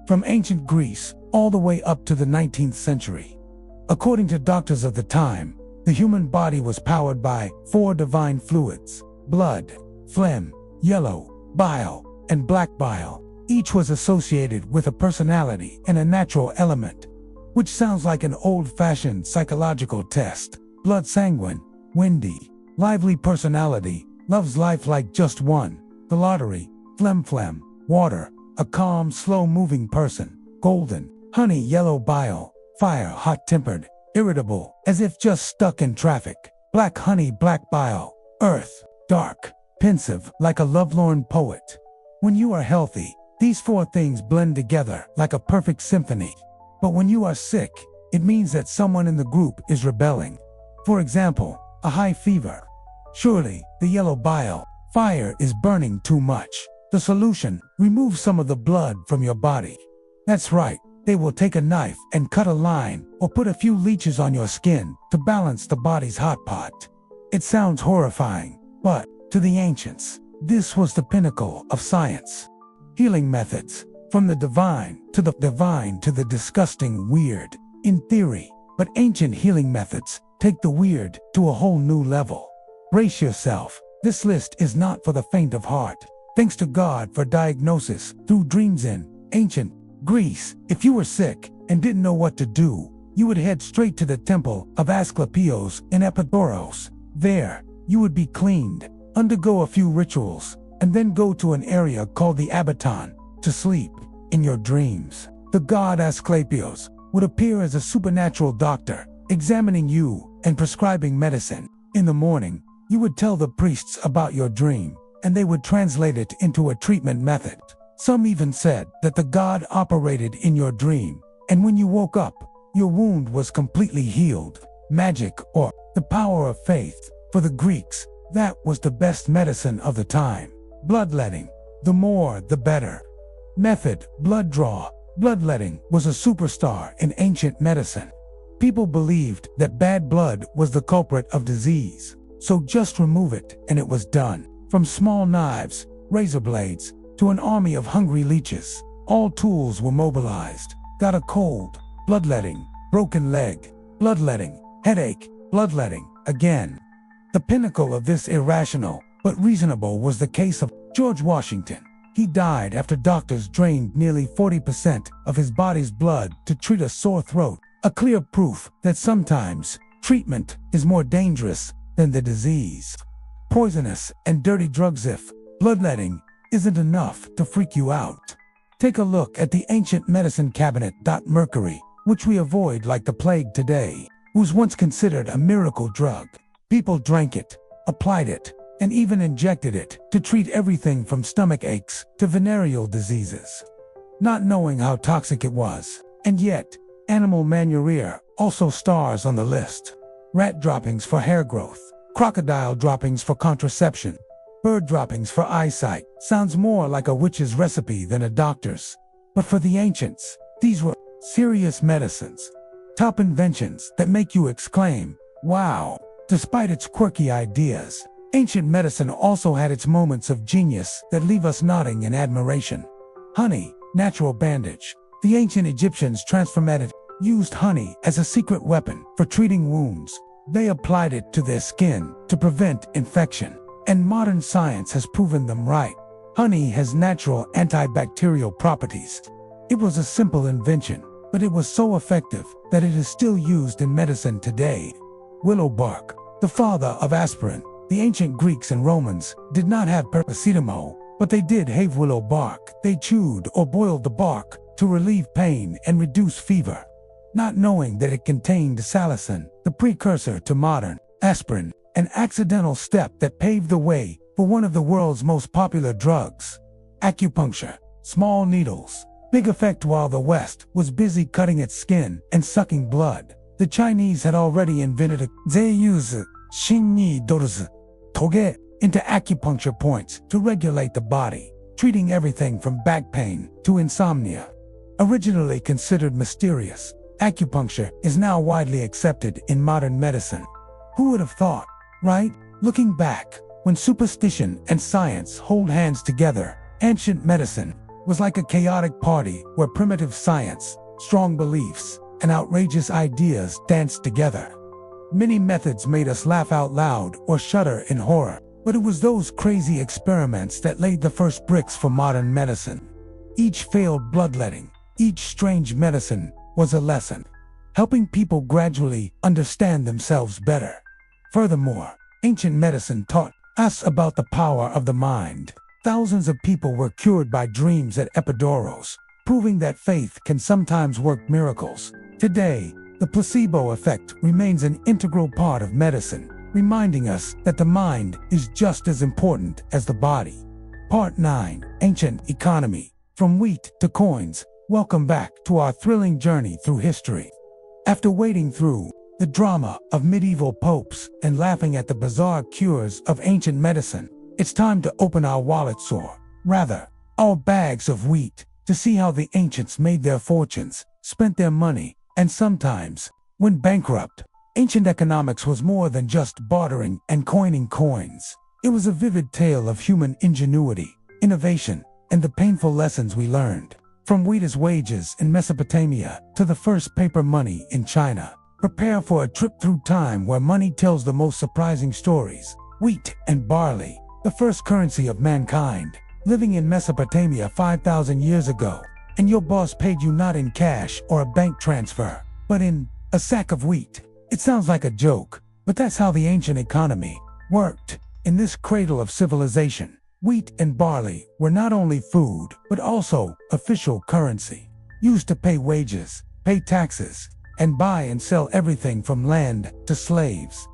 S1: From ancient Greece all the way up to the 19th century. According to doctors of the time, the human body was powered by 4 divine fluids: blood, phlegm, yellow bile, and black bile. Each was associated with a personality and a natural element, which sounds like an old-fashioned psychological test. Blood sanguine, windy, lively personality, loves life like just one. The lottery, phlegm, water, a calm, slow-moving person. Golden, honey, yellow bile, fire, hot-tempered, irritable, as if just stuck in traffic. Black honey, black bile, earth, dark, pensive, like a lovelorn poet. When you are healthy, these 4 things blend together like a perfect symphony. But when you are sick, it means that someone in the group is rebelling. For example, a high fever. Surely, the yellow bile, fire, is burning too much. The solution: remove some of the blood from your body. That's right, they will take a knife and cut a line or put a few leeches on your skin to balance the body's hot pot. It sounds horrifying, but to the ancients, this was the pinnacle of science. Healing methods, from the divine to the disgusting weird, in theory, but ancient healing methods take the weird to a whole new level. Brace yourself, this list is not for the faint of heart. Thanks to God for diagnosis through dreams. In ancient Greece, if you were sick and didn't know what to do, you would head straight to the temple of Asclepios in Epidaurus. There, you would be cleaned, undergo a few rituals, and then go to an area called the Avignon to sleep. In your dreams, the god Asclepios would appear as a supernatural doctor, examining you and prescribing medicine. In the morning, you would tell the priests about your dream, and they would translate it into a treatment method. Some even said that the god operated in your dream, and when you woke up, your wound was completely healed. Magic, or the power of faith. For the Greeks, that was the best medicine of the time. Bloodletting, the more the better. Method: blood draw. Bloodletting was a superstar in ancient medicine. People believed that bad blood was the culprit of disease, so just remove it and it was done. From small knives, razor blades, to an army of hungry leeches, all tools were mobilized. Got a cold? Bloodletting. Broken leg? Bloodletting. Headache? Bloodletting. Again. The pinnacle of this irrational but reasonable was the case of George Washington. He died after doctors drained nearly 40% of his body's blood to treat a sore throat, a clear proof that sometimes treatment is more dangerous than the disease. Poisonous and dirty drugs. If bloodletting isn't enough to freak you out, take a look at the ancient medicine cabinet. Mercury, which we avoid like the plague today, was once considered a miracle drug. People drank it, applied it, and even injected it to treat everything from stomach aches to venereal diseases, not knowing how toxic it was. And yet, animal manure also stars on the list. Rat droppings for hair growth, crocodile droppings for contraception, bird droppings for eyesight. Sounds more like a witch's recipe than a doctor's. But for the ancients, these were serious medicines, top inventions that make you exclaim, wow. Despite its quirky ideas, ancient medicine also had its moments of genius that leave us nodding in admiration. Honey, natural bandage. The ancient Egyptians used honey as a secret weapon for treating wounds. They applied it to their skin to prevent infection, and modern science has proven them right. Honey has natural antibacterial properties. It was a simple invention, but it was so effective that it is still used in medicine today. Willow bark, the father of aspirin. The ancient Greeks and Romans did not have paracetamol, but they did have willow bark. They chewed or boiled the bark to relieve pain and reduce fever, not knowing that it contained salicin, the precursor to modern aspirin, an accidental step that paved the way for one of the world's most popular drugs. Acupuncture, small needles, big effect. While the West was busy cutting its skin and sucking blood, the Chinese had already invented they use Xingyi Dozi Toge into acupuncture points to regulate the body, treating everything from back pain to insomnia. Originally considered mysterious, acupuncture is now widely accepted in modern medicine. Who would have thought, right? Looking back, when superstition and science hold hands together, ancient medicine was like a chaotic party where primitive science, strong beliefs, and outrageous ideas danced together. Many methods made us laugh out loud or shudder in horror, but it was those crazy experiments that laid the first bricks for modern medicine. Each failed bloodletting, each strange medicine was a lesson, helping people gradually understand themselves better. Furthermore, ancient medicine taught us about the power of the mind. Thousands of people were cured by dreams at epidurals, proving that faith can sometimes work miracles. Today, the placebo effect remains an integral part of medicine, reminding us that the mind is just as important as the body. Part 9. Ancient Economy. From wheat to coins. Welcome back to our thrilling journey through history. After wading through the drama of medieval popes and laughing at the bizarre cures of ancient medicine, it's time to open our wallets, or rather, our bags of wheat, to see how the ancients made their fortunes, spent their money, and sometimes went bankrupt. Ancient economics was more than just bartering and coining coins. It was a vivid tale of human ingenuity, innovation, and the painful lessons we learned. From wheat as wages in Mesopotamia to the first paper money in China, prepare for a trip through time where money tells the most surprising stories. Wheat and barley, the first currency of mankind, living in Mesopotamia 5,000 years ago, and your boss paid you not in cash or a bank transfer, but in a sack of wheat. It sounds like a joke, but that's how the ancient economy worked. In this cradle of civilization, wheat and barley were not only food, but also official currency, used to pay wages, pay taxes, and buy and sell everything from land to slaves.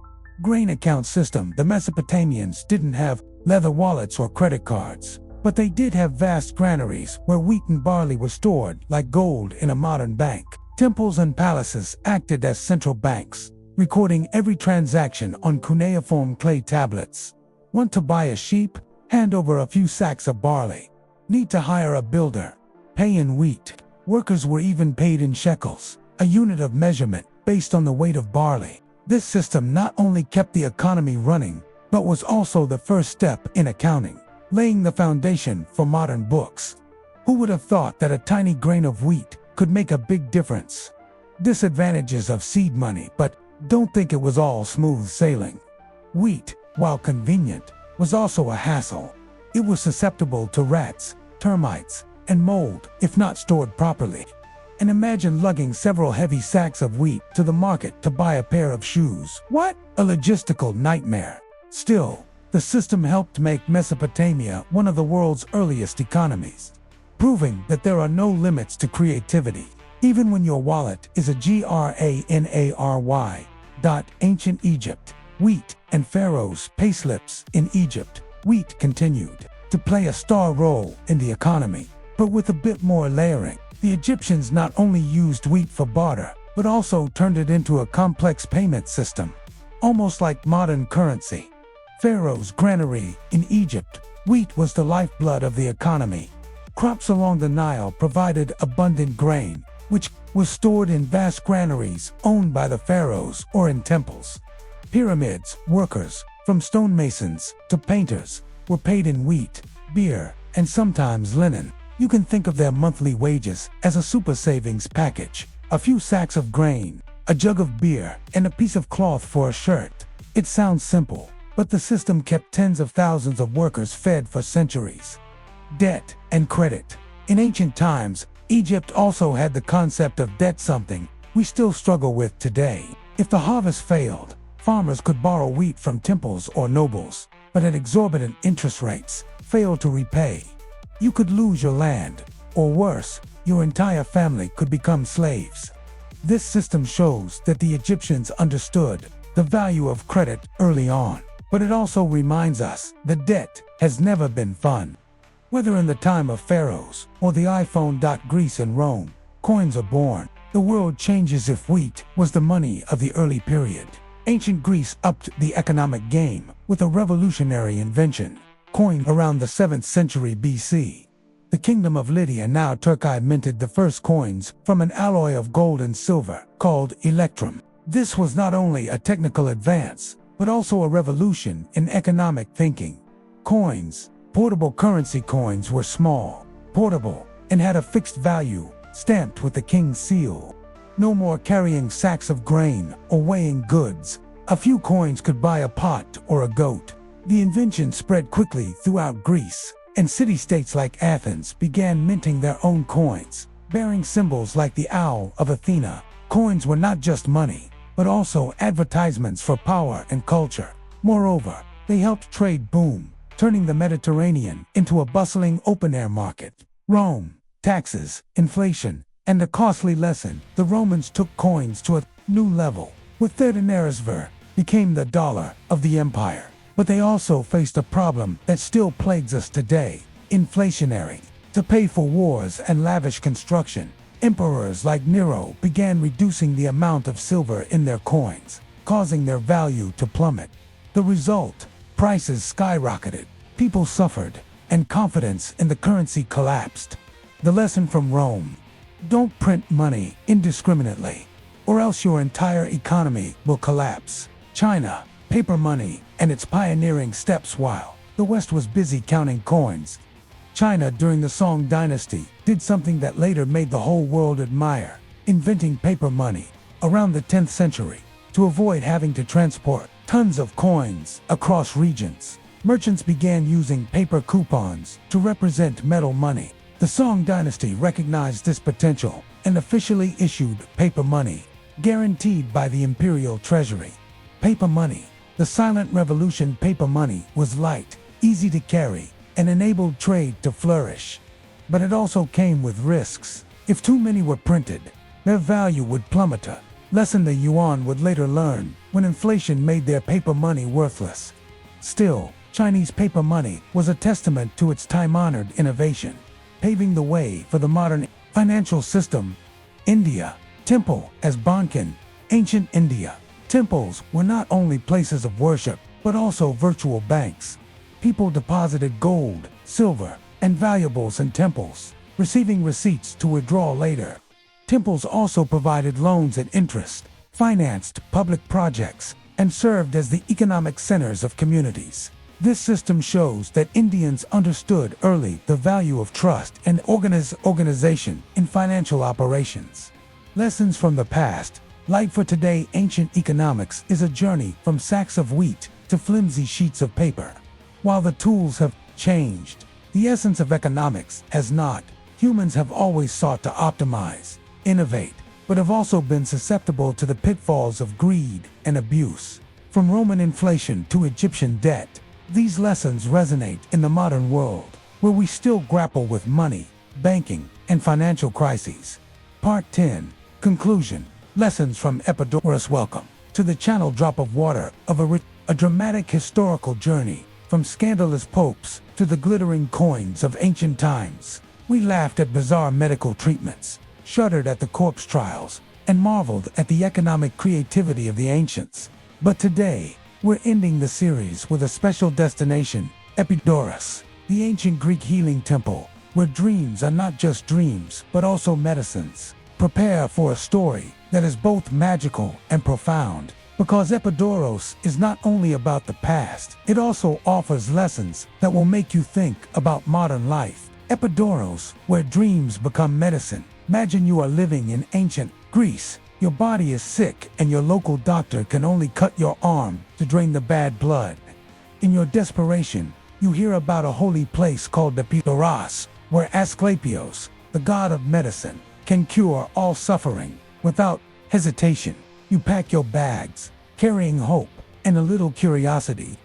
S1: Grain account system. The Mesopotamians didn't have leather wallets or credit cards, but they did have vast granaries where wheat and barley were stored like gold in a modern bank. Temples and palaces acted as central banks, recording every transaction on cuneiform clay tablets. Want to buy a sheep? Hand over a few sacks of barley. Need to hire a builder? Pay in wheat. Workers were even paid in shekels, a unit of measurement based on the weight of barley. This system not only kept the economy running, but was also the first step in accounting, laying the foundation for modern books. Who would have thought that a tiny grain of wheat could make a big difference? Disadvantages of seed money, but don't think it was all smooth sailing. Wheat, while convenient, was also a hassle. It was susceptible to rats, termites, and mold if not stored properly. And imagine lugging several heavy sacks of wheat to the market to buy a pair of shoes. What? A logistical nightmare. Still, the system helped make Mesopotamia one of the world's earliest economies, proving that there are no limits to creativity, even when your wallet is a granary. Ancient Egypt, wheat and pharaohs' payslips in Egypt. Wheat continued to play a star role in the economy, but with a bit more layering. The Egyptians not only used wheat for barter, but also turned it into a complex payment system, almost like modern currency. Pharaoh's granary in Egypt, wheat was the lifeblood of the economy. Crops along the Nile provided abundant grain, which was stored in vast granaries owned by the pharaohs or in temples. Pyramids workers, from stonemasons to painters, were paid in wheat, beer, and sometimes linen. You can think of their monthly wages as a super savings package. A few sacks of grain, a jug of beer, and a piece of cloth for a shirt. It sounds simple, but the system kept tens of thousands of workers fed for centuries. Debt and credit. In ancient times, Egypt also had the concept of debt, something we still struggle with today. If the harvest failed, farmers could borrow wheat from temples or nobles, but at exorbitant interest rates, fail to repay. You could lose your land, or worse, your entire family could become slaves. This system shows that the Egyptians understood the value of credit early on, but it also reminds us that debt has never been fun. Whether in the time of pharaohs or the iPhone. Greece and Rome, coins are born. The world changes if wheat was the money of the early period. Ancient Greece upped the economic game with a revolutionary invention, coined around the 7th century BC. The Kingdom of Lydia, now Turkey, minted the first coins from an alloy of gold and silver called electrum. This was not only a technical advance, but also a revolution in economic thinking. Coins, portable currency coins, were small, portable, and had a fixed value, stamped with the king's seal. No more carrying sacks of grain or weighing goods. A few coins could buy a pot or a goat. The invention spread quickly throughout Greece, and city-states like Athens began minting their own coins, bearing symbols like the owl of Athena. Coins were not just money, but also advertisements for power and culture. Moreover, they helped trade boom, turning the Mediterranean into a bustling open-air market. Rome, taxes, inflation, and a costly lesson. The Romans took coins to a new level. With their denarius became the dollar of the empire. But they also faced a problem that still plagues us today: inflationary. To pay for wars and lavish construction, emperors like Nero began reducing the amount of silver in their coins, causing their value to plummet. The result: prices skyrocketed, people suffered, and confidence in the currency collapsed. The lesson from Rome: don't print money indiscriminately, or else your entire economy will collapse. China, paper money, and its pioneering steps. While the West was busy counting coins, China during the Song dynasty did something that later made the whole world admire: inventing paper money. Around the 10th century, to avoid having to transport tons of coins across regions, merchants began using paper coupons to represent metal money. The Song dynasty recognized this potential and officially issued paper money, guaranteed by the imperial treasury. Paper money. The silent revolution. Paper money was light, easy to carry, and enabled trade to flourish. But it also came with risks. If too many were printed, their value would plummet. A lesson the yuan would later learn when inflation made their paper money worthless. Still, Chinese paper money was a testament to its time-honored innovation, paving the way for the modern financial system. India. Temple as Bankan. Ancient India, temples were not only places of worship, but also virtual banks. People deposited gold, silver, and valuables in temples, receiving receipts to withdraw later. Temples also provided loans at interest, financed public projects, and served as the economic centers of communities. This system shows that Indians understood early the value of trust and organization in financial operations. Lessons from the past. Light for today. Ancient economics is a journey from sacks of wheat to flimsy sheets of paper. While the tools have changed, the essence of economics has not. Humans have always sought to optimize, innovate, but have also been susceptible to the pitfalls of greed and abuse. From Roman inflation to Egyptian debt, these lessons resonate in the modern world, where we still grapple with money, banking, and financial crises. Part 10. Conclusion. Lessons from Epidaurus. Welcome to the channel Drop of Water of a dramatic historical journey, from scandalous popes to the glittering coins of ancient times. We laughed at bizarre medical treatments, shuddered at the corpse trials, and marveled at the economic creativity of the ancients. But today, we're ending the series with a special destination, Epidaurus, the ancient Greek healing temple, where dreams are not just dreams, but also medicines. Prepare for a story that is both magical and profound, because Epidaurus is not only about the past, it also offers lessons that will make you think about modern life. Epidaurus, where dreams become medicine. Imagine you are living in ancient Greece. Your body is sick and your local doctor can only cut your arm to drain the bad blood. In your desperation, you hear about a holy place called Epidaurus, where Asclepios, the god of medicine, can cure all suffering. Without hesitation, you pack your bags, carrying hope and a little curiosity.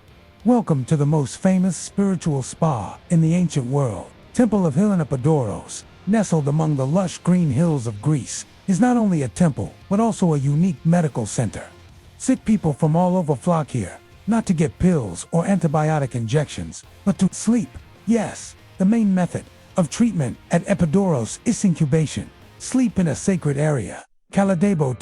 S1: Welcome to the most famous spiritual spa in the ancient world. Temple of Healing. Epidaurus, nestled among the lush green hills of Greece, is not only a temple, but also a unique medical center. Sick people from all over flock here, not to get pills or antibiotic injections, but to sleep. Yes, the main method of treatment at Epidaurus is incubation. Sleep in a sacred area, Cadaver.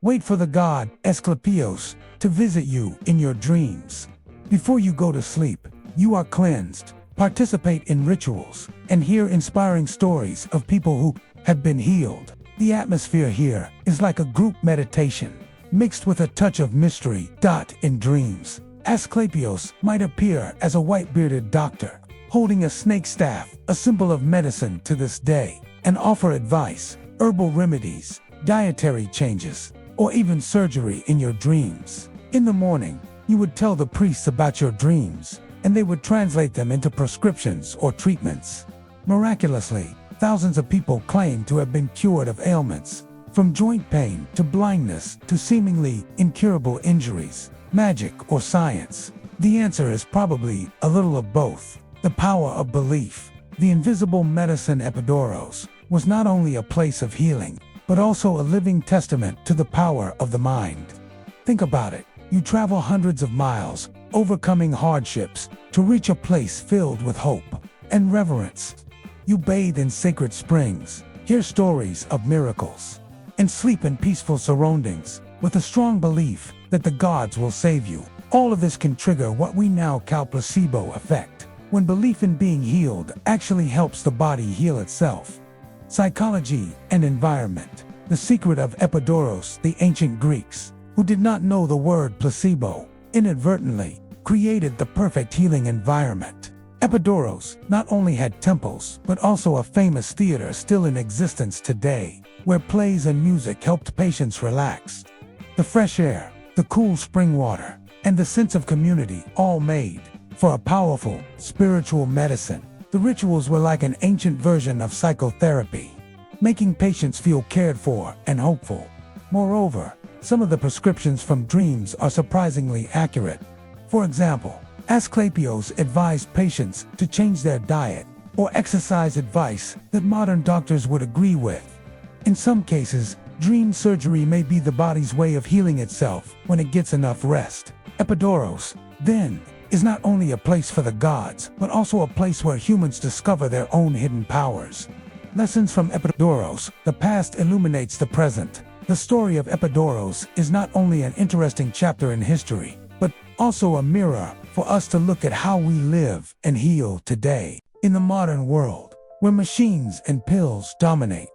S1: Wait for the god Asclepios to visit you in your dreams. Before you go to sleep, you are cleansed. Participate in rituals and hear inspiring stories of people who have been healed. The atmosphere here is like a group meditation, mixed with a touch of mystery. In dreams, Asclepios might appear as a white-bearded doctor, holding a snake staff, a symbol of medicine to this day, and offer advice, herbal remedies, dietary changes, or even surgery in your dreams. In the morning, you would tell the priests about your dreams, and they would translate them into prescriptions or treatments. Miraculously, thousands of people claim to have been cured of ailments, from joint pain to blindness to seemingly incurable injuries. Magic or science? The answer is probably a little of both. The power of belief. The invisible medicine Epidaurus was not only a place of healing, but also a living testament to the power of the mind. Think about it. You travel hundreds of miles, overcoming hardships, to reach a place filled with hope and reverence. You bathe in sacred springs, hear stories of miracles, and sleep in peaceful surroundings, with a strong belief that the gods will save you. All of this can trigger what we now call placebo effect, when belief in being healed actually helps the body heal itself. Psychology and environment. The secret of Epidaurus. The ancient Greeks, who did not know the word placebo, inadvertently created the perfect healing environment. Epidaurus not only had temples, but also a famous theater still in existence today, where plays and music helped patients relax. The fresh air, the cool spring water, and the sense of community all made for a powerful spiritual medicine. The rituals were like an ancient version of psychotherapy, making patients feel cared for and hopeful. Moreover, some of the prescriptions from dreams are surprisingly accurate. For example, Asclepios advised patients to change their diet or exercise advice that modern doctors would agree with. In some cases, dream surgery may be the body's way of healing itself when it gets enough rest. Epidaurus, then, is not only a place for the gods, but also a place where humans discover their own hidden powers. Lessons from Epidaurus. The past illuminates the present. The story of Epidaurus is not only an interesting chapter in history, but also a mirror for us to look at how we live and heal today. In the modern world, where machines and pills dominate,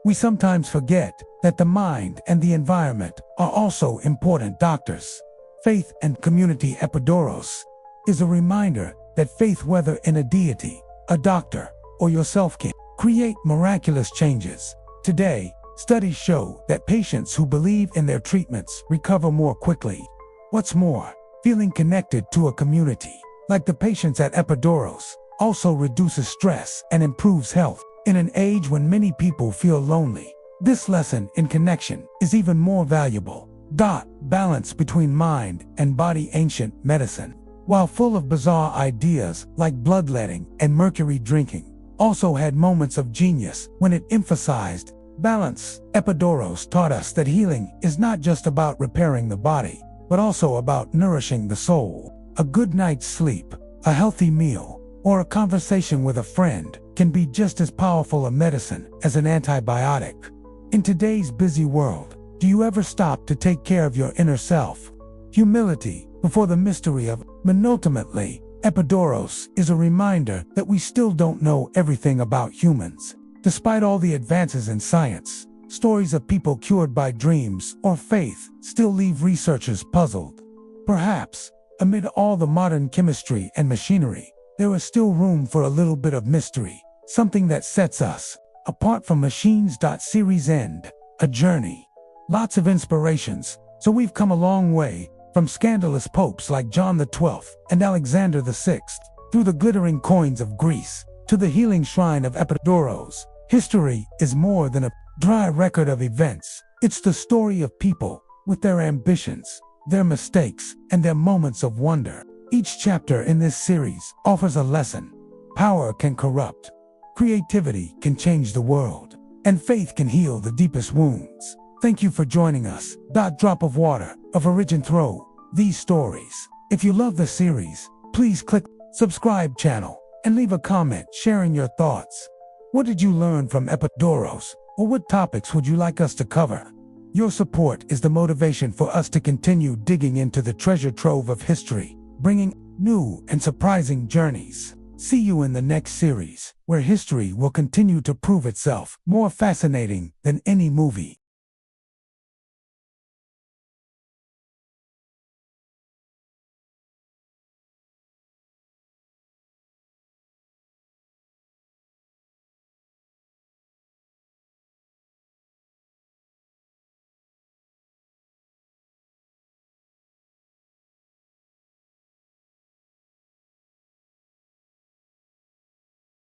S1: we sometimes forget that the mind and the environment are also important. Doctors, faith and community. Epidaurus is a reminder that faith, whether in a deity, a doctor, or yourself, can create miraculous changes. Today, studies show that patients who believe in their treatments recover more quickly. What's more, feeling connected to a community, like the patients at Epidaurus, also reduces stress and improves health. In an age when many people feel lonely, this lesson in connection is even more valuable. Balance between mind and body. Ancient medicine, while full of bizarre ideas like bloodletting and mercury drinking, also had moments of genius when it emphasized balance. Epidaurus taught us that healing is not just about repairing the body, but also about nourishing the soul. A good night's sleep, a healthy meal, or a conversation with a friend can be just as powerful a medicine as an antibiotic. In today's busy world, do you ever stop to take care of your inner self? Humility before the mystery of man. Ultimately, Epidaurus is a reminder that we still don't know everything about humans. Despite all the advances in science, stories of people cured by dreams or faith still leave researchers puzzled. Perhaps, amid all the modern chemistry and machinery, there is still room for a little bit of mystery, something that sets us apart from machines. Series end, a journey. Lots of inspirations, so we've come a long way, from scandalous popes like John XII and Alexander VI, through the glittering coins of Greece, to the healing shrine of Epidaurus. History is more than a dry record of events. It's the story of people, with their ambitions, their mistakes, and their moments of wonder. Each chapter in this series offers a lesson. Power can corrupt, creativity can change the world, and faith can heal the deepest wounds. Thank you for joining us. Drop of water of originAre. These stories. If you love the series, please click subscribe channel and leave a comment sharing your thoughts. What did you learn from Epidaurus, or what topics would you like us to cover? Your support is the motivation for us to continue digging into the treasure trove of history, bringing new and surprising journeys. See you in the next series, where history will continue to prove itself more fascinating than any movie.